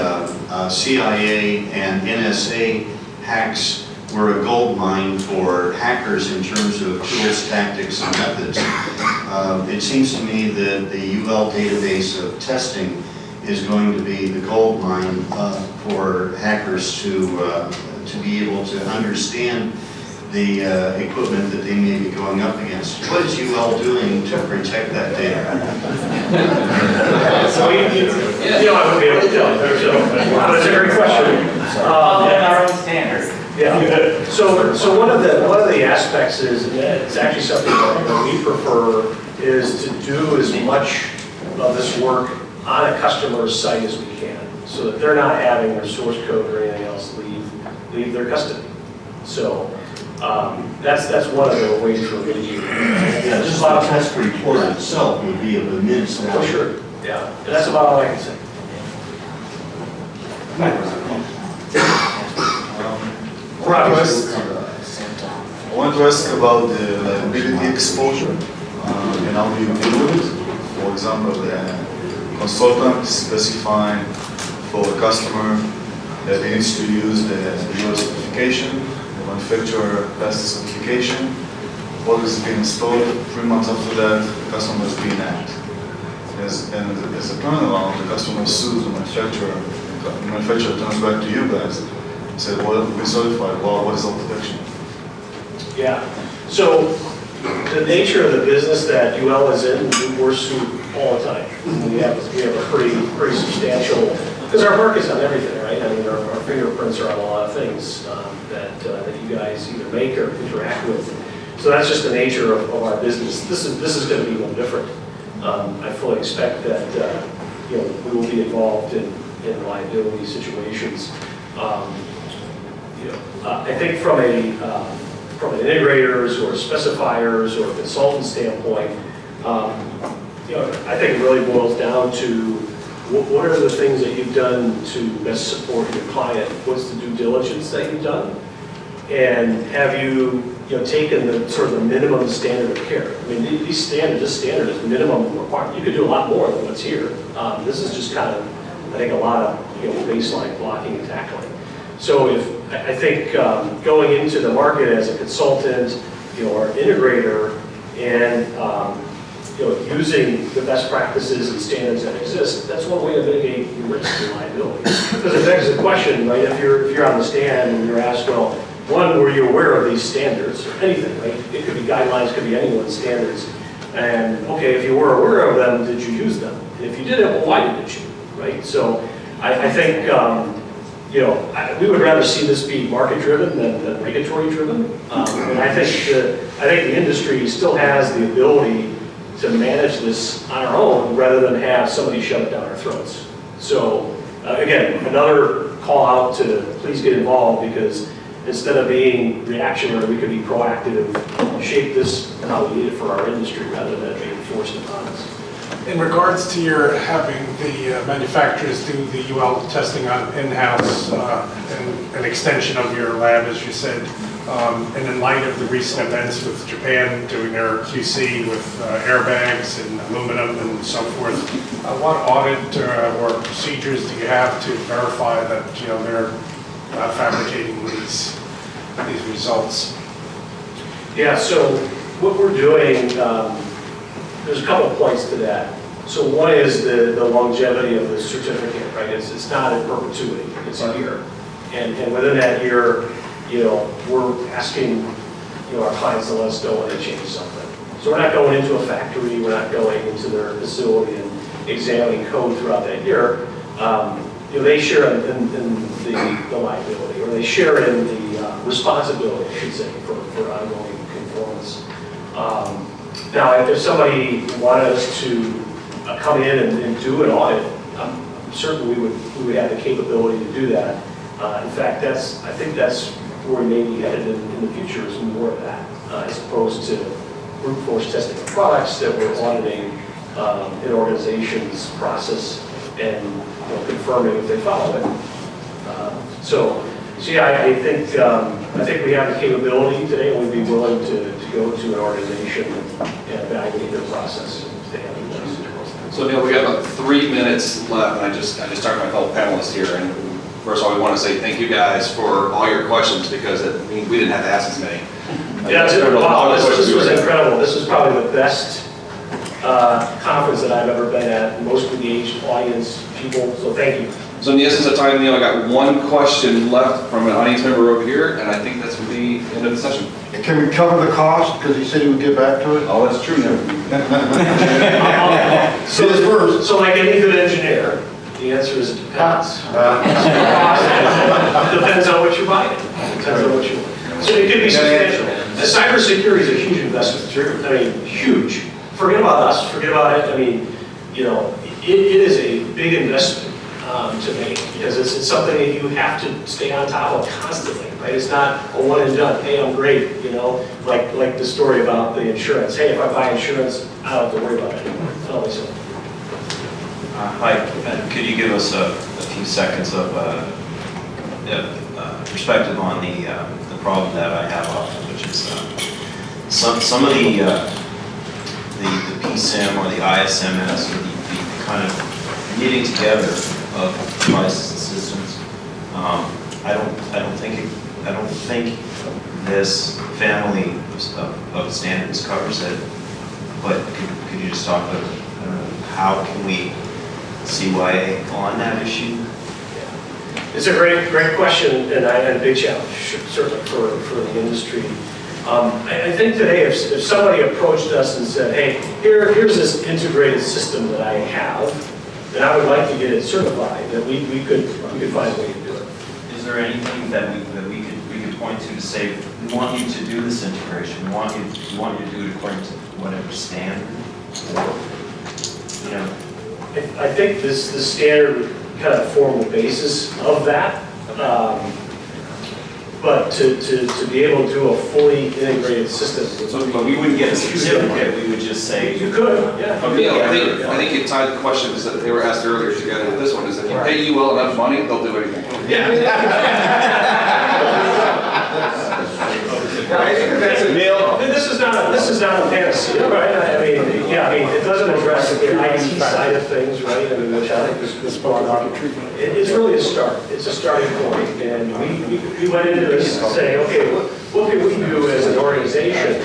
CIA and NSA hacks were a gold mine for hackers in terms of tools, tactics, and methods. It seems to me that the UL database of testing is going to be the gold mine for hackers to be able to understand the equipment that they may be going up against. What is UL doing to protect that data? So I wouldn't be able to tell you, but it's a great question. Following our own standards. Yeah. So one of the aspects is, and it's actually something that we prefer, is to do as much of this work on a customer's site as we can, so that they're not having their source code or anything else leave their custody. So that's one of the ways we're going to use it. Yeah, just the test report itself would be of immense value. For sure, yeah. And that's about all I can say. I want to ask about the liability exposure and how do you deal with it. For example, the consultant specifying for a customer that he needs to use the UL certification, the manufacturer passed the certification, what is being installed, 3 months after that, the customer is being hacked. And as a turnaround, the customer sues the manufacturer turns back to you guys. Say, well, we certified, well, what is our protection? Yeah, so the nature of the business that UL is in, we're sued all the time. We have a pretty substantial, because our mark is on everything, right? I mean, our fingerprints are on a lot of things that you guys either make or interact with. So that's just the nature of our business. This is going to be no different. I fully expect that we will be involved in liability situations. I think from an integrators or specifiers or consultant standpoint, I think it really boils down to what are the things that you've done to best support your client? What's the due diligence that you've done? And have you taken the sort of the minimum standard of care? I mean, this standard is minimum requirement. You could do a lot more than what's here. This is just kind of, I think, a lot of baseline blocking and tackling. So I think going into the market as a consultant, or integrator, and using the best practices and standards that exist, that's one way to mitigate your risk and liability. Because it begs the question, right? If you're on the stand and you're asked, well, one, were you aware of these standards or anything, right? It could be guidelines, could be anyone's standards. And okay, if you were aware of them, did you use them? And if you didn't, well, why didn't you, right? So I think. We would rather see this be market-driven than regulatory-driven. And I think the industry still has the ability to manage this on our own rather than have somebody shove it down our throats. So again, another call out to please get involved, because instead of being reactionary, we could be proactive, shape this how we need it for our industry rather than being forced upon us. In regards to your having the manufacturers do the UL testing on in-house and an extension of your lab, as you said, and in light of the recent events with Japan doing their QC with airbags and aluminum and so forth, what audit or procedures do you have to verify that they're fabricating these results? Yeah, so what we're doing, there's a couple of points to that. So one is the longevity of the certificate, right? It's not in perpetuity, it's a year. And within that year, you know, we're asking, you know, our clients to let us know when they change something. So we're not going into a factory, we're not going into their facility and examining code throughout that year. You know, they share in the liability, or they share in the responsibility, I should say, for ongoing conformance. Now, if somebody wanted us to come in and do an audit, I'm certain we would have the capability to do that. In fact, I think that's where we may be headed in the future, is more of that, as opposed to brute force testing of products that we're auditing an organization's process and, you know, confirming if they follow it. So yeah, I think we have the capability today, and we'd be willing to go to an organization and evaluate their process to handle this. So Neil, we got about 3 minutes left, and I just talked to my fellow panelists here, and first of all, we want to say thank you guys for all your questions, because it means we didn't have to ask as many. Yeah, this was incredible. This was probably the best conference that I've ever been at, most engaged audience, people, so thank you. So in the essence of time, Neil, I got one question left from an audience member over here, and I think that's going to be the end of the session. Can we cover the cost, because he said he would get back to it? Oh, that's true, Neil. So like any good engineer, the answer is it depends. Depends on what you're buying. Depends on what you want. So it could be substantial. Cybersecurity is a huge investment. I mean, huge. Forget about us. Forget about it. I mean, you know, it is a big investment to make, because it's something that you have to stay on top of constantly, right? It's not a one and done. Hey, I'm great. You know, like the story about the insurance. Hey, if I buy insurance, I don't have to worry about it anymore. I don't think so. Hi, could you give us a few seconds of perspective on the problem that I have often, which is some of the PSIM or the ISMS, or the kind of knitting together of devices and systems. I don't think this family of standards covers it. But could you just talk about how can we CYA on that issue? It's a great question, and a big challenge, certainly for the industry. I think today, if somebody approached us and said, hey, here's this integrated system that I have, then I would like to get it certified, that we could find a way to do it. Is there anything that we could point to say, we want you to do this integration, we want you to do it according to whatever standard, or, you know? I think this standard would kind of form the basis of that. But to be able to do a fully integrated system. But we wouldn't get a certificate, we would just say. You could, yeah. I think it tied the questions that they were asked earlier together with this one, is if you pay UL enough money, they'll do anything. I think that's a Neil. This is not a panacea, right? I mean, yeah, it doesn't address the IT side of things, right? I mean, which I think is part of it's really a start. It's a starting point, and we went into this saying, okay, what can we do as an organization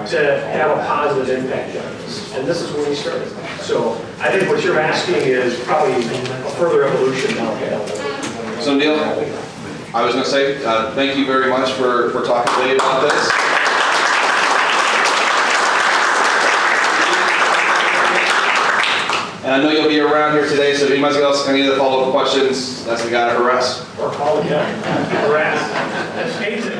to have a positive impact on this? And this is where we started. So I think what you're asking is probably a further evolution down the path. So Neil, I was going to say thank you very much for talking today about this. And I know you'll be around here today, so if anybody else can either follow up questions, that's the guy to harass. Or call again. Harass. That's amazing.